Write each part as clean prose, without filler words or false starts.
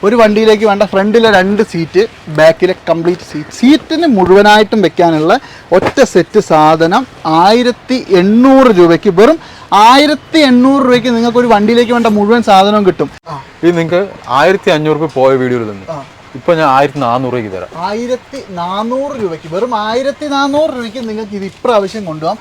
ഒരു വണ്ടിയിലേക്ക് വേണ്ട ഫ്രണ്ടിലെ 2 സീറ്റ്, ബാക്കിലെ കംപ്ലീറ്റ് സീറ്റിന് മുഴുവനായിട്ടും വെക്കാനുള്ള ഒറ്റ സെറ്റ് സാധനം 1800 രൂപയ്ക്ക്, വെറും 1800 രൂപയ്ക്ക് നിങ്ങൾക്ക് ഒരു വണ്ടിയിലേക്ക് വേണ്ട മുഴുവൻ സാധനവും കിട്ടും. ഇത് നിങ്ങൾക്ക് 1500 രൂപ പോയ വീഡിയോയിൽ നിന്ന് ഇപ്പൊ ഞാൻ 1400 രൂപയ്ക്ക് തരാം. 1400 രൂപയ്ക്ക്, വെറും 1400 രൂപയ്ക്ക് നിങ്ങൾക്ക് ഇത് ഇപ്രാവശ്യം കൊണ്ടുപോകാം.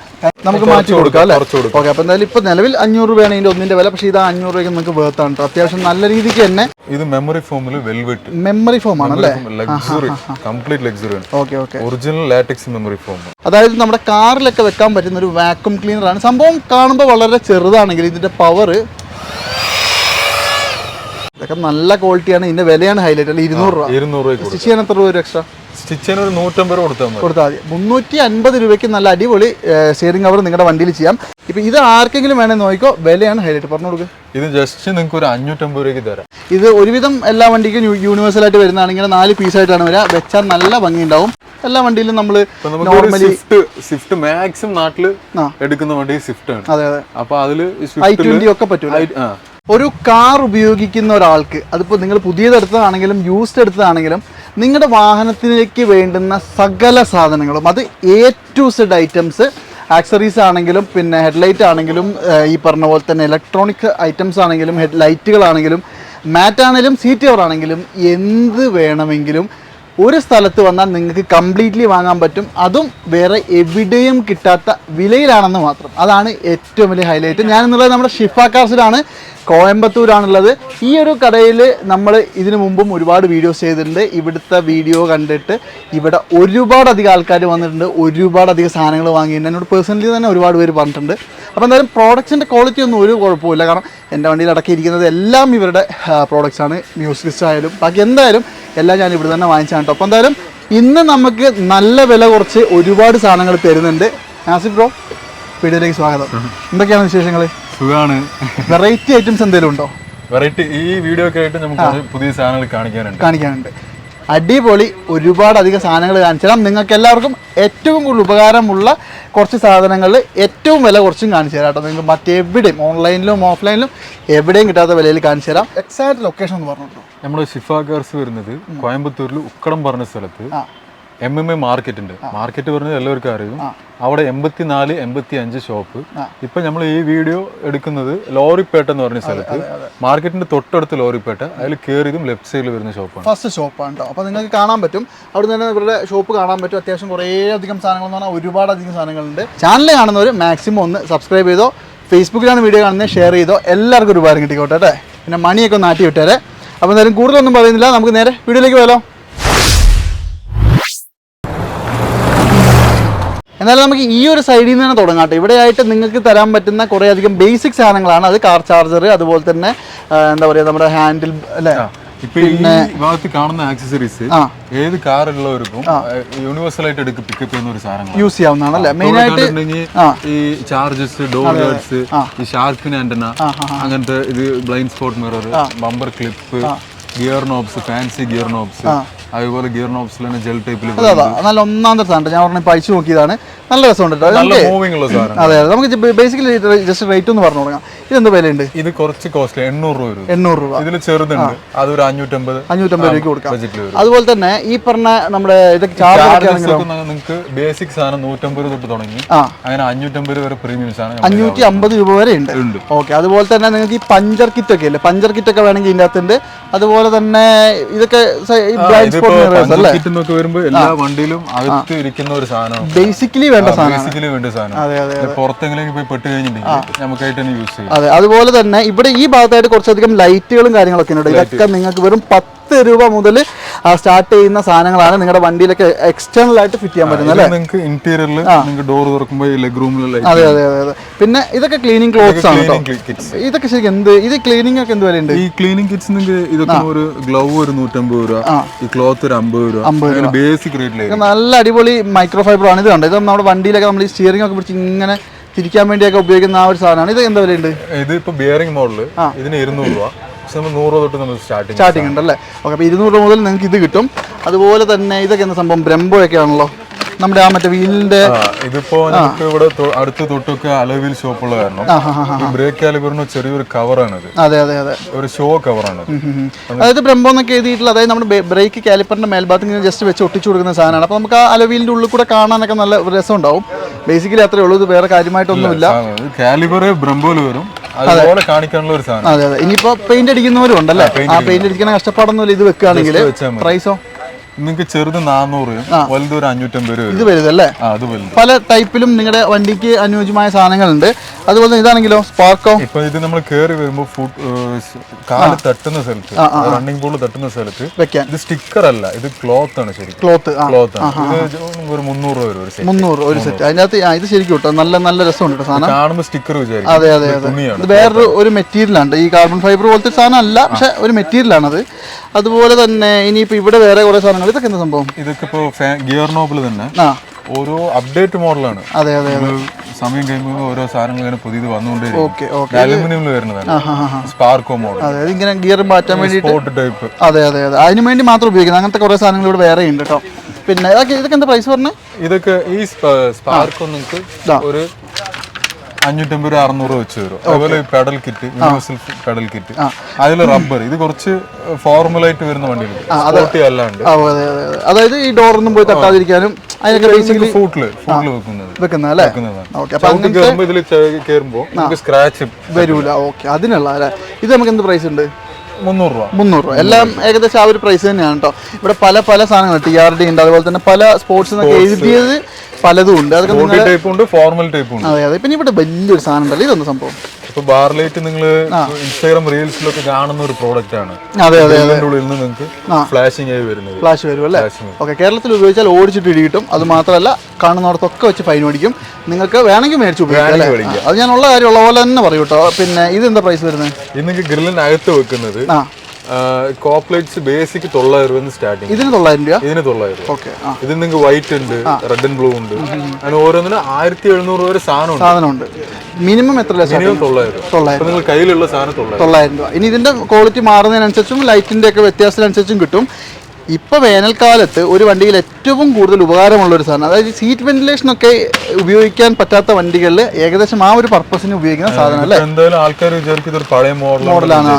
നമുക്ക് മാറ്റി കൊടുക്കാം അല്ലേ? ഓക്കെ, അപ്പൊ എന്തായാലും ഇപ്പൊ നിലവിൽ 500 രൂപയാണ് ഇതിന്റെ ഒന്നിന്റെ വില. പക്ഷേ ഇത് 500 രൂപയ്ക്ക് നിങ്ങൾക്ക് വേർത്താണ്. അത്യാവശ്യം നല്ല രീതിക്ക് തന്നെ. ഇത് മെമ്മറി ഫോമിൽ വെൽവെറ്റ് മെമ്മറി ഫോം ആണല്ലേ? ലക്സുറി, കംപ്ലീറ്റ് ലക്സുറി ആണ്. Okay okay, original latex memory form. അതായത് നമ്മുടെ കാറിലൊക്കെ വെക്കാൻ പറ്റുന്ന ഒരു വാക്യൂം ക്ലീനർ ആണ്. സംഭവം കാണുമ്പോൾ വളരെ ചെറുതാണെങ്കിൽ ഇതിന്റെ പവർ ഇതൊക്കെ നല്ല ക്വാളിറ്റിയാണ്. ഇതിന്റെ വിലയാണ് ഹൈലൈറ്റ്. അല്ല 200 രൂപ. സ്റ്റിച്ച് ചെയ്യാൻ എത്ര രൂപ എക്സ്ട്രാ? സ്റ്റിച്ച് ചെയ്യാൻ ഒരു 150 രൂപ കൊടുത്താൽ മതി. 350 രൂപയ്ക്ക് നല്ല അടിപൊളി സ്റ്റിയറിംഗ് കവർ നിങ്ങളുടെ വണ്ടിയിൽ ചെയ്യാം. ഇപ്പൊ ഇത് ആർക്കെങ്കിലും വേണമെന്ന് നോക്കിക്കോ, വിലയാണ് ഹൈലൈറ്റ്. പറഞ്ഞു കൊടുക്കുക. ഇത് ജസ്റ്റ് നിങ്ങൾക്ക് ഒരു 550 രൂപയ്ക്ക് തരാം. ഇത് ഒരുവിധം എല്ലാ വണ്ടിക്കും യൂണിവേഴ്സൽ ആയിട്ട് വരുന്നതാണെങ്കിൽ 4 പീസായിട്ടാണ് വരിക. വെച്ചാൽ നല്ല ഭംഗി ഉണ്ടാവും. എല്ലാ വണ്ടിയിലും നമ്മൾ നോർമലി സ്വിഫ്റ്റ് മാക്സിമം നാട്ടില് എടുക്കുന്ന വണ്ടി സ്വിഫ്റ്റ് ആണ്. അതെ അതെ. അപ്പൊ അതില് i20 ഒക്കെ പറ്റൂല. ഒരു കാർ ഉപയോഗിക്കുന്ന ഒരാൾക്ക്, അതിപ്പോൾ നിങ്ങൾ പുതിയതെടുത്തതാണെങ്കിലും യൂസ്ഡ് എടുത്തതാണെങ്കിലും, നിങ്ങളുടെ വാഹനത്തിലേക്ക് വേണ്ടുന്ന സകല സാധനങ്ങളും, അത് A to Z items, accessories ആണെങ്കിലും പിന്നെ ഹെഡ്ലൈറ്റ് ആണെങ്കിലും ഈ പറഞ്ഞ പോലെ തന്നെ ഇലക്ട്രോണിക് ഐറ്റംസ് ആണെങ്കിലും ഹെഡ് ലൈറ്റുകളാണെങ്കിലും മാറ്റാണെങ്കിലും സീറ്റ് കവർ ആണെങ്കിലും എന്ത് വേണമെങ്കിലും ഒരു സ്ഥലത്ത് വന്നാൽ നിങ്ങൾക്ക് കംപ്ലീറ്റ്ലി വാങ്ങാൻ പറ്റും. അതും വേറെ എവിടെയും കിട്ടാത്ത വിലയിലാണെന്ന് മാത്രം. അതാണ് ഏറ്റവും വലിയ ഹൈലൈറ്റ്. ഞാനെന്നുള്ളത് നമ്മുടെ ഷിഫ കാർസിലാണ്, കോയമ്പത്തൂരാണുള്ളത്. ഈ ഒരു കടയിൽ നമ്മൾ ഇതിനു മുമ്പും ഒരുപാട് വീഡിയോസ് ചെയ്തിട്ടുണ്ട്. ഇവിടുത്തെ വീഡിയോ കണ്ടിട്ട് ഇവിടെ ഒരുപാടധികം ആൾക്കാർ വന്നിട്ടുണ്ട്, ഒരുപാടധികം സാധനങ്ങൾ വാങ്ങിയിട്ടുണ്ട്. എന്നോട് പേഴ്സണലി തന്നെ ഒരുപാട് പേര് പറഞ്ഞിട്ടുണ്ട്. അപ്പോൾ എന്തായാലും പ്രോഡക്ട്സിൻ്റെ ക്വാളിറ്റി ഒന്നും ഒരു കുഴപ്പമില്ല. കാരണം എൻ്റെ വണ്ടിയിൽ അടക്കിയിരിക്കുന്നത് എല്ലാം ഇവരുടെ പ്രോഡക്റ്റ്സാണ്. മ്യൂസിക് ആയാലും ബാക്കി എന്തായാലും എല്ലാം ഞാൻ ഇവിടെ തന്നെ വാങ്ങിച്ചാണ് കേട്ടോ. അപ്പോൾ എന്തായാലും ഇന്ന് നമുക്ക് നല്ല വില കുറച്ച് ഒരുപാട് സാധനങ്ങൾ തരുന്നുണ്ട്. നാസിഫ് ബ്രോ, വീഡിയോയിലേക്ക് സ്വാഗതം. എന്തൊക്കെയാണ് വിശേഷങ്ങൾ? സുഖമാണ്. വെറൈറ്റി ഐറ്റംസ് എന്തെങ്കിലും ഉണ്ടോ? വെറൈറ്റി ഈ വീഡിയോ ഒക്കെ ആയിട്ട് നമുക്ക് പുതിയ സാധനങ്ങൾ കാണിക്കാനുണ്ട്. അടിപൊളി ഒരുപാടധികം സാധനങ്ങൾ കാണിച്ചു തരാം. നിങ്ങൾക്ക് എല്ലാവർക്കും ഏറ്റവും കൂടുതൽ ഉപകാരമുള്ള കുറച്ച് സാധനങ്ങൾ ഏറ്റവും വില കുറച്ചും കാണിച്ചു തരാം കേട്ടോ. നിങ്ങൾക്ക് മറ്റെവിടെയും ഓൺലൈനിലും ഓഫ്ലൈനിലും എവിടെയും കിട്ടാത്ത വിലയിൽ കാണിച്ചു തരാം. എക്സാക്ട് ലൊക്കേഷൻ ഒന്ന് പറഞ്ഞിട്ടോ. നമ്മുടെ ഷിഫ കാർസ് വരുന്നത് കോയമ്പത്തൂരിൽ ഉക്കടം പറഞ്ഞ സ്ഥലത്ത് MMA മാർക്കറ്റ് ഉണ്ട്. മാർക്കറ്റ് പറഞ്ഞത് എല്ലാവർക്കും അറിയും. അവിടെ 84-85 ഷോപ്പ്. ഇപ്പൊ നമ്മൾ ഈ വീഡിയോ എടുക്കുന്നത് ലോറിപ്പേട്ട എന്ന് പറഞ്ഞ സ്ഥലത്ത്, മാർക്കറ്റിന്റെ തൊട്ടടുത്ത് ലോറിപ്പേട്ട, അതിൽ കയറിയതും ലെഫ്റ്റ് സൈഡിൽ വരുന്ന ഷോപ്പാണ്. ഫസ്റ്റ് ഷോപ്പാണ് കേട്ടോ. അപ്പോൾ നിങ്ങൾക്ക് കാണാൻ പറ്റും, അവിടെ തന്നെ ഇവരുടെ ഷോപ്പ് കാണാൻ പറ്റും. അത്യാവശ്യം കുറേ അധികം സാധനങ്ങൾ എന്ന് പറഞ്ഞാൽ ഒരുപാടധികം സാധനങ്ങളുണ്ട്. ചാനൽ കാണുന്നവർ മാക്സിമം ഒന്ന് സബ്സ്ക്രൈബ് ചെയ്തോ, ഫേസ്ബുക്കിലാണ് വീഡിയോ കാണുന്നത് ഷെയർ ചെയ്തോ, എല്ലാവർക്കും ഒരു ഉപകാരം കിട്ടിക്കോട്ടെ അല്ലേ. പിന്നെ മണിയൊക്കെ ഒന്ന് നാട്ടി വിട്ടേരെ. അപ്പോൾ എന്തായാലും കൂടുതലൊന്നും പറയുന്നില്ല, നമുക്ക് നേരെ വീഡിയോയിലേക്ക് പോയാലോ. എന്നാലും നമുക്ക് ഈ ഒരു സൈഡിൽ നിന്ന് തന്നെ തുടങ്ങാട്ടെ. ഇവിടെയായിട്ട് നിങ്ങൾക്ക് തരാൻ പറ്റുന്ന കുറേ അധികം ബേസിക് സാധനങ്ങളാണ്. അത് കാർ ചാർജർ, അതുപോലെ തന്നെ എന്താ പറയുക, നമ്മുടെ ഹാൻഡിൽ അല്ലേ. ഇപ്പൊ ഈ ഭാഗത്ത് കാണുന്ന ആക്സസറീസ് ഏത് കാർ ഉള്ളവർക്കും യൂണിവേഴ്സൽ ആയിട്ട് പിക്കപ്പ് ചെയ്യുന്ന ഒരു സാധനം യൂസ് ചെയ്യാവുന്നതാണ് അല്ലേ. മെയിൻ ആയിട്ട് ഈ ചാർജസ്, ഡോർ ഗാർഡ്സ്, ഈ ഷാർക്കിന് ആന്റന, അങ്ങനത്തെ ഇത് blind spot mirror, bumper clip, gear നോബ്സ്, fancy gear നോബ്സ്, അതുപോലെ ഗിയർ നോബ്സിൽ തന്നെ ജെൽ ടൈപ്പിൽ നല്ല ഒന്നാമത്തെ സാധനം. ഞാൻ പറഞ്ഞ അയച്ചു നോക്കിയതാണ്, നല്ല രസമുണ്ട്. അതെ, നമുക്ക് ബേസിക്കലി ജസ്റ്റ് റേറ്റ് ഒന്ന് പറഞ്ഞു തുടങ്ങാം. ഇതെന്ത് വിലയുണ്ട്? ഇത് കുറച്ച് കോസ്റ്റ്ലി, 800 രൂപ. 800 രൂപ. ഇതിൽ ചെറുതുണ്ട്, അതൊരു 550 രൂപയ്ക്ക് കൊടുക്കാം. അതുപോലെ തന്നെ ഈ പറഞ്ഞ നമ്മുടെ ഇതൊക്കെ നിങ്ങൾക്ക് ബേസിക് സാധനം 150 തൊട്ട് തുടങ്ങി അങ്ങനെ 550 വരെ പ്രീമിയം സാധനം 550 രൂപ വരെ ഉണ്ട്. ഓക്കെ, അതുപോലെ തന്നെ നിങ്ങൾക്ക് ഈ പഞ്ചർ കിറ്റ് ഒക്കെ ഇല്ലേ, പഞ്ചർ കിറ്റ് ഒക്കെ വേണമെങ്കിൽ ഇതിന്റെ അകത്തുണ്ട്. അതുപോലെ തന്നെ ഇതൊക്കെ വരുമ്പോ എല്ലാ വണ്ടിയിലും അകത്ത് ഇരിക്കുന്ന ഒരു സാധനം, ബേസിക്കലി വേണ്ട സാധനം. പുറത്തെങ്കിലും പോയി പെട്ട് കഴിഞ്ഞിട്ടുണ്ടെങ്കിൽ നമുക്കായിട്ട് തന്നെ യൂസ് ചെയ്യാം. അതെ, അതുപോലെ തന്നെ ഇവിടെ ഈ ഭാഗത്തായിട്ട് കുറച്ചധികം ലൈറ്റുകളും കാര്യങ്ങളൊക്കെ ഉണ്ട്. ഇതൊക്കെ നിങ്ങൾക്ക് വെറും 10 രൂപ മുതൽ സ്റ്റാർട്ട് ചെയ്യുന്ന സാധനങ്ങളാണ് നിങ്ങളുടെ വണ്ടിയിലൊക്കെ എക്സ്റ്റേണൽ ആയിട്ട് ഫിറ്റ് ചെയ്യാൻ പറ്റുന്നത് അല്ലേ. നിങ്ങൾക്ക് ഇന്റീരിയറിൽ ഡോർ തുറക്കുമ്പോൾ ലെഗ് റൂമിൽ. അതെ അതെ അതെ. പിന്നെ ഇതൊക്കെ ക്ലീനിങ് ക്ലോത്ത്സ് ആണ്. ഇതൊക്കെ ശരിക്കും എന്ത്, ഇത് ക്ലീനിങ് ഒക്കെ എന്ത് വിലയുണ്ട്? ഈ ക്ലീനിങ് കിറ്റ്സ് ഇതൊക്കെ ഒരു ഗ്ലൗ ഒരു 150 രൂപ, ഈ ക്ലോത്ത് ഒരു 50 രൂപ, ബേസിക് റേറ്റിലേക്ക്. നല്ല അടിപൊളി മൈക്രോ ഫൈബർ ആണ്. ഇത് കണ്ടോ, ഇത് നമ്മുടെ വണ്ടിയിലൊക്കെ നമ്മൾ ഈ സ്റ്റിയറിംഗ് ഒക്കെ പിടിച്ച് ഇങ്ങനെ തിരിക്കാൻ വേണ്ടിയൊക്കെ ഉപയോഗിക്കുന്ന ആ ഒരു സാധനമാണ്. ഇത് എന്താ വിലയുണ്ട്? ഇത് ഇപ്പൊ ബിയറിംഗ് മോഡല്, ഇതിന് 200 രൂപ. 100 തൊട്ട് നമ്മൾ സ്റ്റാർട്ടിംഗ് ഉണ്ടല്ലേ. ഓക്കെ, അപ്പോൾ 200 രൂപ മുതൽ നിങ്ങൾക്ക് ഇത് കിട്ടും. അതുപോലെ തന്നെ ഇതൊക്കെ എന്താ സംഭവം, ബ്രെംബോ ഒക്കെ ആണല്ലോ. നമ്മുടെ ആ മറ്റേ വീലിന്റെ ഇതിപ്പോ നമുക്ക് ഇവിടെ അടുത്ത് തൊട്ടൊക്കെ അലോവീൽ ഷോപ്പുള്ള കാരണം ഈ ബ്രേക്ക് കാലിബറിന് ചെറിയൊരു കവറാണ് ഇത്. അതെ അതെ അതെ, ഒരു ഷോ കവറാണ്. അതായത് ബ്രംബോ എന്നൊക്കെ എഴുതിയിട്ടുള്ള, അതായത് നമ്മുടെ ബ്രേക്ക് കാലിപ്പറിന്റെ മേൽഭാഗത്ത് ഇങ്ങനെ ജസ്റ്റ് വെച്ച് ഒട്ടിച്ചു കൊടുക്കുന്ന സാധനമാണ്. അപ്പോൾ നമുക്ക് ആ അലോവീലിന്റെ ഉള്ളിൽ കൂടെ കാണാനൊക്കെ നല്ല രസം ഉണ്ടാവും. ബേസിക്കലി അത്രേ ഉള്ളൂ, ഇത് വേറെ കാര്യമായിട്ടൊന്നുമില്ല. കാലിബർ ബ്രംബോയിൽ വരും, അതുപോലെ കാണിക്കാനുള്ള ഒരു സാധനം. അതെ അതെ. ഇനിയിപ്പോ പെയിന്റ് അടിക്കുന്നവരും ഉണ്ടല്ലേ, ആ പെയിന്റ് അടിക്കുന്ന കഷ്ടപ്പാടൊന്നുമില്ല. ഇത് വെക്കുകയാണെങ്കിൽ പ്രൈസോ നിങ്ങൾക്ക് ചെറുത് 400, വലുത് ഒരു 550 ഇത് വലുതല്ലേ? പല ടൈപ്പിലും നിങ്ങളുടെ വണ്ടിക്ക് അനുയോജ്യമായ സാധനങ്ങളുണ്ട്. അതുപോലെ തന്നെ ഇതാണെങ്കിലോ സ്പാർക്കോ. ഇപ്പൊ ഇത് നമ്മൾ കയറി വരുമ്പോൾ കാല് തട്ടുന്ന സ്ഥലത്ത്, റണ്ണിംഗ് ബോൾ തട്ടുന്ന സ്ഥലത്ത് വെക്കാൻ. ഇത് സ്റ്റിക്കർ അല്ല, ഇത് ക്ലോത്ത് ആണ്. ശരി, ക്ലോത്ത് ആണ്. ഒരു 300 രൂപ വരും. 300 ഒരു സെറ്റ്. അതിനകത്ത് ഇത് ശരിക്കും കേട്ടോ നല്ല നല്ല രസമുണ്ട് കേട്ടോ സാധനം. കാണുമ്പോൾ സ്റ്റിക്കർ വിചാരിക്കും. അതെ അതെ അതെ. ഇത് വേറൊരു ഒരു മെറ്റീരിയലാണ്, ഈ കാർബൺ ഫൈബർ പോലത്തെ സാധനം അല്ല, പക്ഷെ ഒരു മെറ്റീരിയലാണത്. അതുപോലെ തന്നെ ഇനിയിപ്പോ ഇവിടെ വേറെ കുറെ സാധനങ്ങൾ. ഇതൊക്കെ എന്താ സംഭവം? ഇതൊക്കെ ഇപ്പൊ ഗിയർ നോബിൽ തന്നെ ഓരോ അപ്ഡേറ്റ് മോഡലാണ്. അതെ അതെ അതെ. സമയം കഴിയുമ്പോൾ ഓരോ സാധനങ്ങൾ ഇങ്ങനെ പുതിയത് വന്നുകൊണ്ടേ അലുമിനിയം വരുന്നതാണ്. സ്പാർക്കോ മോഡൽ, അതായത് ഇങ്ങനെ ഗിയർ മാറ്റാൻ വേണ്ടി ടൈപ്പ്. അതെ അതെ അതെ, അതിന് വേണ്ടി മാത്രം ഉപയോഗിക്കുന്നത്. അങ്ങനത്തെ കുറെ സാധനങ്ങൾ ഇവിടെ വേറെ ഉണ്ട് കേട്ടോ. പിന്നെ ഇതൊക്കെ എന്താ പ്രൈസ് പറഞ്ഞത്? ഇതൊക്കെ ഈ സ്പാർക്കോ നിങ്ങൾക്ക് ഒരു 550 600 വെച്ച് വരും. അതുപോലെ pedal kit, universal pedal kit, അതിൽ റബ്ബർ. ഇത് കുറച്ച് ഫോർമലായിട്ട് വരുന്ന വണ്ടികൾ അല്ലാണ്ട്, അതായത് ഈ ഡോറൊന്നും പോയി തട്ടാതിരിക്കാനും അതിനൊക്കെ ബേസിക്കലി ഫൂട്ടില് വെക്കുന്നതല്ലേ. ഇതിൽ കയറുമ്പോൾ സ്ക്രാച്ച് വരൂല. ഓക്കെ, അതിനുള്ള അല്ലേ. ഇത് നമുക്ക് എന്ത് പ്രൈസ് ഉണ്ട്? 300 രൂപ. എല്ലാം ഏകദേശം ആ ഒരു പ്രൈസ് തന്നെയാണ് കേട്ടോ. ഇവിടെ പല പല സാധനങ്ങൾ TRD ഉണ്ട്, അതുപോലെ തന്നെ പല സ്പോർട്സ് എന്നൊക്കെ എഴുതിയത് പലതും ഉണ്ട്. അതൊക്കെ ഫോർമൽ ടൈപ്പ് ഉണ്ട്. അതെ അതെ. പിന്നെ ഇവിടെ വലിയൊരു സാധനം ഉണ്ടല്ലോ, ഇതൊന്നും സംഭവം. ഇപ്പൊ ബാർലൈറ്റ് നിങ്ങൾ ഇൻസ്റ്റാഗ്രാം റീൽസിലൊക്കെ കാണുന്ന ഒരു പ്രോഡക്റ്റ് ആണ്. അതെ അതെ. ഉള്ളിൽ നിന്ന് നിങ്ങൾക്ക് ഫ്ലാഷിംഗ് ആയി വരുന്നത്. ഫ്ലാഷ് വരും അല്ലേ? ഓക്കെ. കേരളത്തിൽ ഉപയോഗിച്ചാൽ ഓടിച്ചിട്ട് ഇടി കിട്ടും. അത് മാത്രമല്ല കാണുന്നവർക്കൊക്കെ വെച്ച് ഫൈൻ മേടിക്കും. നിങ്ങൾക്ക് വേണമെങ്കിൽ മേടിച്ച് ഉപയോഗിക്കാം. അത് ഞാൻ ഉള്ള കാര്യം ഉള്ള പോലെ തന്നെ പറയും കേട്ടോ. പിന്നെ ഇത് എന്താ പ്രൈസ് വരുന്നത്? ഇന്ന് ഗ്രില്ലിനകത്ത് വെക്കുന്നത് കോപ്ലേറ്റ്സ് ബേസിക് 900 രൂപ സ്റ്റാർട്ടിങ്. ഇതിന് 900 രൂപ. ഇതിന് 900 രൂപ. ഓക്കെ. ഇത് നിങ്ങൾക്ക് വൈറ്റ് ഉണ്ട്, റെഡ് ആൻഡ് ബ്ലൂ ഉണ്ട്. അങ്ങനെ ഓരോന്നിനും 1700 രൂപ വരെ സാധനമുണ്ട്. മിനിമം എത്ര? മിനിമം 900. നിങ്ങൾ കയ്യിലുള്ള സാധനം 900 രൂപ. ഇനി ഇതിന്റെ ക്വാളിറ്റി മാറുന്നതിനനുസരിച്ചും ലൈറ്റിന്റെ ഒക്കെ വ്യത്യാസത്തിനനുസരിച്ചും കിട്ടും. ഇപ്പോൾ വേനൽക്കാലത്ത് ഒരു വണ്ടിയിൽ ഏറ്റവും കൂടുതൽ ഉപകാരമുള്ള ഒരു സാധനം, അതായത് സീറ്റ് വെന്റിലേഷൻ ഒക്കെ ഉപയോഗിക്കാൻ പറ്റാത്ത വണ്ടികളിൽ ഏകദേശം ആ ഒരു പർപ്പസിന് ഉപയോഗിക്കുന്ന സാധനം അല്ലേ? എന്തായാലും ആൾക്കാർ വിചാരിക്കും ഇതൊരു പഴയ മോഡലാണ്.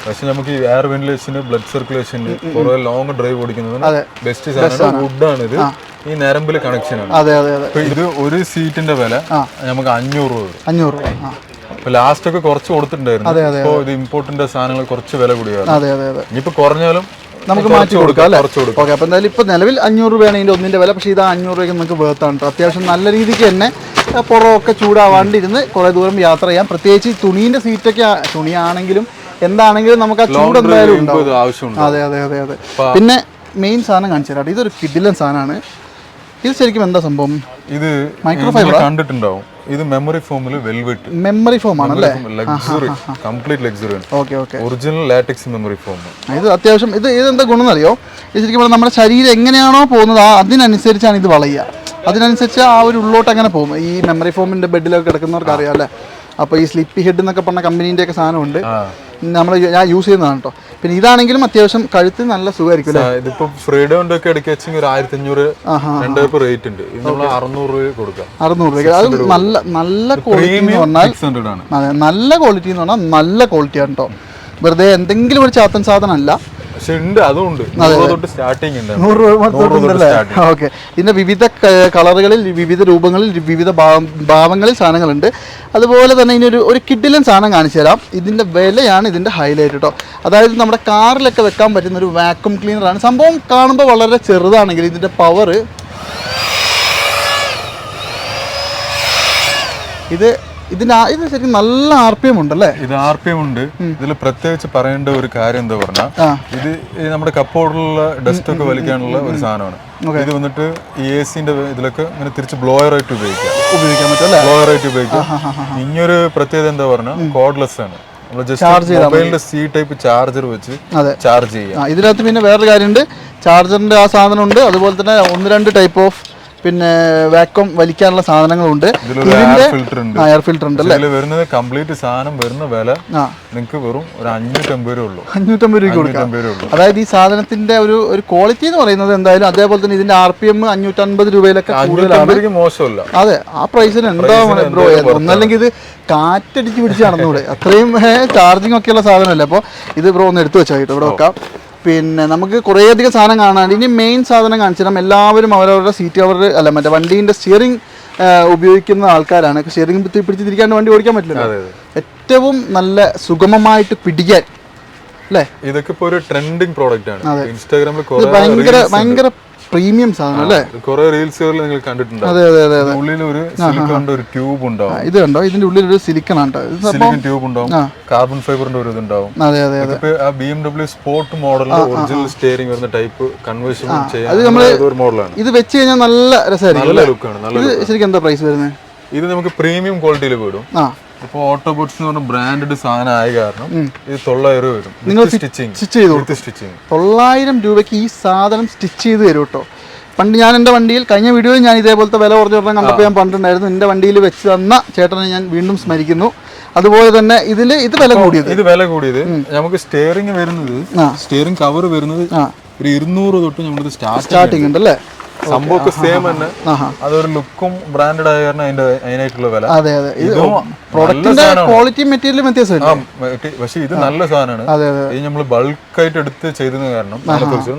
പക്ഷെ നമുക്ക് ഈ എയർ വെന്റിലേഷന്, ബ്ലഡ് സർക്കുലേഷന്, കുറെ ലോങ് ഡ്രൈവ് ഓടിക്കുന്നതിന് ബെസ്റ്റ് സാധനം വുഡാണ്. ഇത് ഈ നരമ്പിലെ കണക്ഷൻ ആണ്. അതെ അതെ അതെ. ഇത് ഒരു സീറ്റിന്റെ വില നമുക്ക് 500 രൂപ വരും. 500 രൂപ. ലാസ്റ്റ് ഒക്കെ കുറച്ച് കൊടുത്തിട്ടുണ്ടായിരുന്നു. ഇപ്പോൾ ഇത് ഇമ്പോർട്ടിന്റെ സാധനങ്ങൾ കുറച്ച് വില കൂടിയാണ്. അതെ അതെ അതെ. ഇനിയിപ്പോ കുറഞ്ഞാലും നമുക്ക് മാറ്റി കൊടുക്കാം അല്ലേ? ഓക്കെ. അപ്പോൾ എന്തായാലും ഇപ്പോൾ നിലവിൽ 500 രൂപയാണ് ഇതിൻ്റെ ഒന്നിൻ്റെ വില. പക്ഷേ ഇത് 500 രൂപയ്ക്ക് നമുക്ക് വേർത്താണ് കേട്ടോ. അത്യാവശ്യം നല്ല രീതിക്ക് തന്നെ പുറമൊക്കെ ചൂടാവാണ്ടിരുന്ന് കുറേ ദൂരം യാത്ര ചെയ്യാം. പ്രത്യേകിച്ച് തുണീൻ്റെ സീറ്റൊക്കെ, തുണിയാണെങ്കിലും എന്താണെങ്കിലും നമുക്ക് ആ ചൂട് എന്തായാലും ഉണ്ടാവും. അതെ അതെ അതെ അതെ. പിന്നെ മെയിൻ സാധനം കാണിച്ചു തരാം. ഇതൊരു കിഡിലൻ സാധനമാണ്. ഇത് ശരിക്കും എന്താ സംഭവം? ഇത് മൈക്രോഫൈബർ കണ്ടിട്ടുണ്ടാവും. ഇത് മെമ്മറി ഫോമിൽ വെൽവെറ്റ് മെമ്മറി ഫോം ആണല്ലേ? Luxury, complete luxury. Okay okay. Original latex memory form. ഇത് അത്യാവശ്യം ഇത് എന്താ ഗുണം എന്നറിയോ? ഇത് ശരിക്കും നമ്മുടെ ശരീരം എങ്ങനെയാണോ പോകുന്നത് അതിനനുസരിച്ചാണ് ഇത് വളയുക. അതിനനുസരിച്ച് ആ ഒരു ഉള്ളോട്ട് അങ്ങനെ പോകും. ഈ മെമ്മറി ഫോമിന്റെ ബെഡിലൊക്കെ കിടക്കുന്നവർക്ക് അറിയാം അല്ലേ? അപ്പോൾ ഈ സ്ലിപ്പി ഹെഡ് എന്നൊക്കെ പറഞ്ഞ കമ്പനീൻ്റെ ഒക്കെ സാധനമുണ്ട്. ഞാൻ യൂസ് ചെയ്യുന്നതാണ് കേട്ടോ. പിന്നെ ഇതാണെങ്കിലും അത്യാവശ്യം കഴുത്ത് നല്ല സുഖമായിരിക്കും. ഇതിപ്പോ ഫ്രീഡം ഒക്കെ എടുക്കുക ഒരു 1500 റേറ്റ് ഉണ്ട്. 600 രൂപ കൊടുക്കാം. 600 രൂപ. അത് നല്ല നല്ല ക്വാളിറ്റി എന്ന് പറഞ്ഞാൽ, അതെ നല്ല ക്വാളിറ്റി എന്ന് പറഞ്ഞാൽ നല്ല ക്വാളിറ്റിയാണ് കേട്ടോ. വെറുതെ എന്തെങ്കിലും ഒരു ചാത്തൻ സാധനം അല്ല. ഓക്കെ. ഇതിന്റെ വിവിധ കളറുകളിൽ, വിവിധ രൂപങ്ങളിൽ, വിവിധ ഭാവങ്ങളിൽ സാധനങ്ങളുണ്ട്. അതുപോലെ തന്നെ ഇനി ഒരു കിഡിലൻ സാധനം കാണിച്ചു തരാം. ഇതിന്റെ വിലയാണ് ഇതിന്റെ ഹൈലൈറ്റ് കേട്ടോ. അതായത് നമ്മുടെ കാറിലൊക്കെ വെക്കാൻ പറ്റുന്ന ഒരു വാക്യൂം ക്ലീനറാണ്. സംഭവം കാണുമ്പോൾ വളരെ ചെറുതാണെങ്കിൽ ഇതിന്റെ പവർ ഇത് ശരിക്കും നല്ല RPM ഉണ്ടല്ലേ? ഇത് RPM ഉണ്ട്. ഇതിൽ പ്രത്യേകിച്ച് പറയേണ്ട ഒരു കാര്യം എന്താ പറഞ്ഞാൽ, ഇത് നമ്മുടെ കപ്പോടുള്ള ഡസ്റ്റ് ഒക്കെ വലിക്കാനുള്ള ഒരു സാധനമാണ്. ഇത് വന്നിട്ട് ഈ AC-ന്റെ ഇതിലൊക്കെ ഇങ്ങനെ തിരിച്ച് ബ്ലോയറായിട്ട് ഉപയോഗിക്കാൻ പറ്റും. ബ്ലോയറായിട്ട് ഉപയോഗിക്കാം. ഇനിയൊരു പ്രത്യേകത എന്താ പറഞ്ഞാൽ കോഡ്ലെസ് ആണ്. മൊബൈലിന്റെ C ടൈപ്പ് ചാർജർ വെച്ച് ചാർജ് ചെയ്യാം. ഇതിനകത്ത് പിന്നെ വേറൊരു കാര്യമുണ്ട്, ചാർജറിന്റെ ആ സാധനം ഉണ്ട്. അതുപോലെ തന്നെ 1-2 ടൈപ്പ് ഓഫ് പിന്നെ വാക്വം വലിക്കാനുള്ള സാധനങ്ങളുണ്ട്. ഇതിന്റെ എയർ ഫിൽറ്റർ ഉണ്ട് അല്ലേ? വരുന്നത് കംപ്ലീറ്റ് സാധനം വരുന്ന വില നിങ്ങൾക്ക് വെറും ഒരു 550 രൂപ ഉള്ളൂ. 550 രൂപ കൊടുക്കാം. അതായത് ഈ സാധനത്തിന്റെ ഒരു ക്വാളിറ്റി എന്ന് പറയുന്നത് എന്തായാലും അതേപോലെ തന്നെ ഇതിന്റെ RPM 550 രൂപയിലൊക്കെ കൂടുതലാണ്. മോശമല്ല. അതെ, ആ പ്രൈസിന് എന്താ ബ്രോ, ഒന്നല്ലെങ്കിൽ ഇത് കാറ്റടിച്ച് പിടിച്ച് നടന്നൂടെ? അത്രയും ചാർജിങ് ഒക്കെയുള്ള സാധനമല്ലേ. അപ്പോൾ ഇത് ബ്രോ ഒന്ന് എടുത്തു വെച്ചാൽ ഇവിടെ വെക്കാം. പിന്നെ നമുക്ക് കുറേയധികം സാധനം കാണാണ്ട്. ഇനി മെയിൻ സാധനം കാണിച്ചാൽ എല്ലാവരും അവരവരുടെ സീറ്റ് കവർ അല്ല മറ്റേ വണ്ടീൻ്റെ സ്റ്റിയറിംഗ് ഉപയോഗിക്കുന്ന ആൾക്കാരാണ്. സ്റ്റിയറിംഗ് പിടിച്ചിരിക്കാണ്ട് വണ്ടി ഓടിക്കാൻ പറ്റില്ല. ഏറ്റവും നല്ല സുഗമമായിട്ട് പിടിക്കാൻ അല്ലേ? ഇതൊക്കെ ഇപ്പോൾ ഒരു ട്രെൻഡിങ് പ്രോഡക്റ്റ് ആണ്. ഇൻസ്റ്റാഗ്രാമിൽ ഭയങ്കര പ്രീമിയം സാധനം അല്ലേ? കുറെ റീൽസുകളിൽ നിങ്ങൾ കണ്ടിട്ടുണ്ട്. അതെ അതെ അതെ. ഉള്ളിൽ ഒരു സിലിക്കോണിന്റെ ഒരു ട്യൂബ് ഉണ്ടാവും. ഇത് കണ്ടോ, ഇതിന്റെ ഉള്ളിൽ ഒരു സിലിക്കൺ ആണ്. സിലിക്കൺ ട്യൂബ് ഉണ്ടാവും, കാർബൺ ഫൈബറിന്റെ ഒരു ഇതുണ്ടാവും. അതെ അതെ അതെ. ആ BMW സ്പോർട്ട് മോഡലിൽ ഒറിജിനൽ സ്റ്റിയറിംഗ് വരുന്ന ടൈപ്പ് കൺവേർഷൻ ചെയ്യാൻ ഒരു മോഡലാണ്. ഇത് വെച്ച് കഴിഞ്ഞാൽ നല്ല രസമായിരിക്കും. നല്ല ലുക്കാണ്. ഇത് ശരിക്കും എന്താ പ്രൈസ് വരുന്നത്? ഇത് നമുക്ക് പ്രീമിയം ക്വാളിറ്റിയിൽ വിടും. ഇപ്പോൾ ഓട്ടോബോട്ട്സ് എന്ന് പറഞ്ഞ ബ്രാൻഡഡ് സാധനം ആയ കാരണം ഇത് 900 വരും. നിങ്ങൾ സ്റ്റിച്ച് ചെയ്തു 900 രൂപയ്ക്ക് ഈ സാധനം സ്റ്റിച്ച് ചെയ്ത് തരും കേട്ടോ. പണ്ട് ഞാൻ എൻ്റെ വണ്ടിയിൽ കഴിഞ്ഞ വീഡിയോയിൽ ഞാൻ ഇതേപോലത്തെ വില കുറഞ്ഞ ഒരെണ്ണം കണ്ടപ്പോൾ ഞാൻ പറഞ്ഞിട്ടുണ്ടായിരുന്നു. എൻ്റെ വണ്ടിയിൽ വെച്ച് തന്ന ചേട്ടനെ ഞാൻ വീണ്ടും സ്മരിക്കുന്നു. അതുപോലെ തന്നെ ഇത് വില കൂടിയത് നമുക്ക് സ്റ്റിയറിംഗ് വരുന്നത്, സ്റ്റിയറിംഗ് കവർ വരുന്നത് ഒരു 200 തൊട്ട് നമ്മൾ സ്റ്റാർട്ടിംഗ് ഉണ്ട് അല്ലേ? സംഭവമൊക്കെ സെയിം തന്നെ. അതൊരു ലുക്കും ബ്രാൻഡഡ് ആയ കാരണം അതിനായിട്ടുള്ള വില. അതെ അതെ. പ്രോഡക്റ്റിന്റെ ക്വാളിറ്റി മെറ്റീരിയലും വ്യത്യാസമുണ്ട്. പക്ഷെ ഇത് നല്ല സാധനമാണ്. ഇത് നമ്മൾ ബൾക്കായിട്ട് എടുത്ത് ചെയ്തത് കാരണം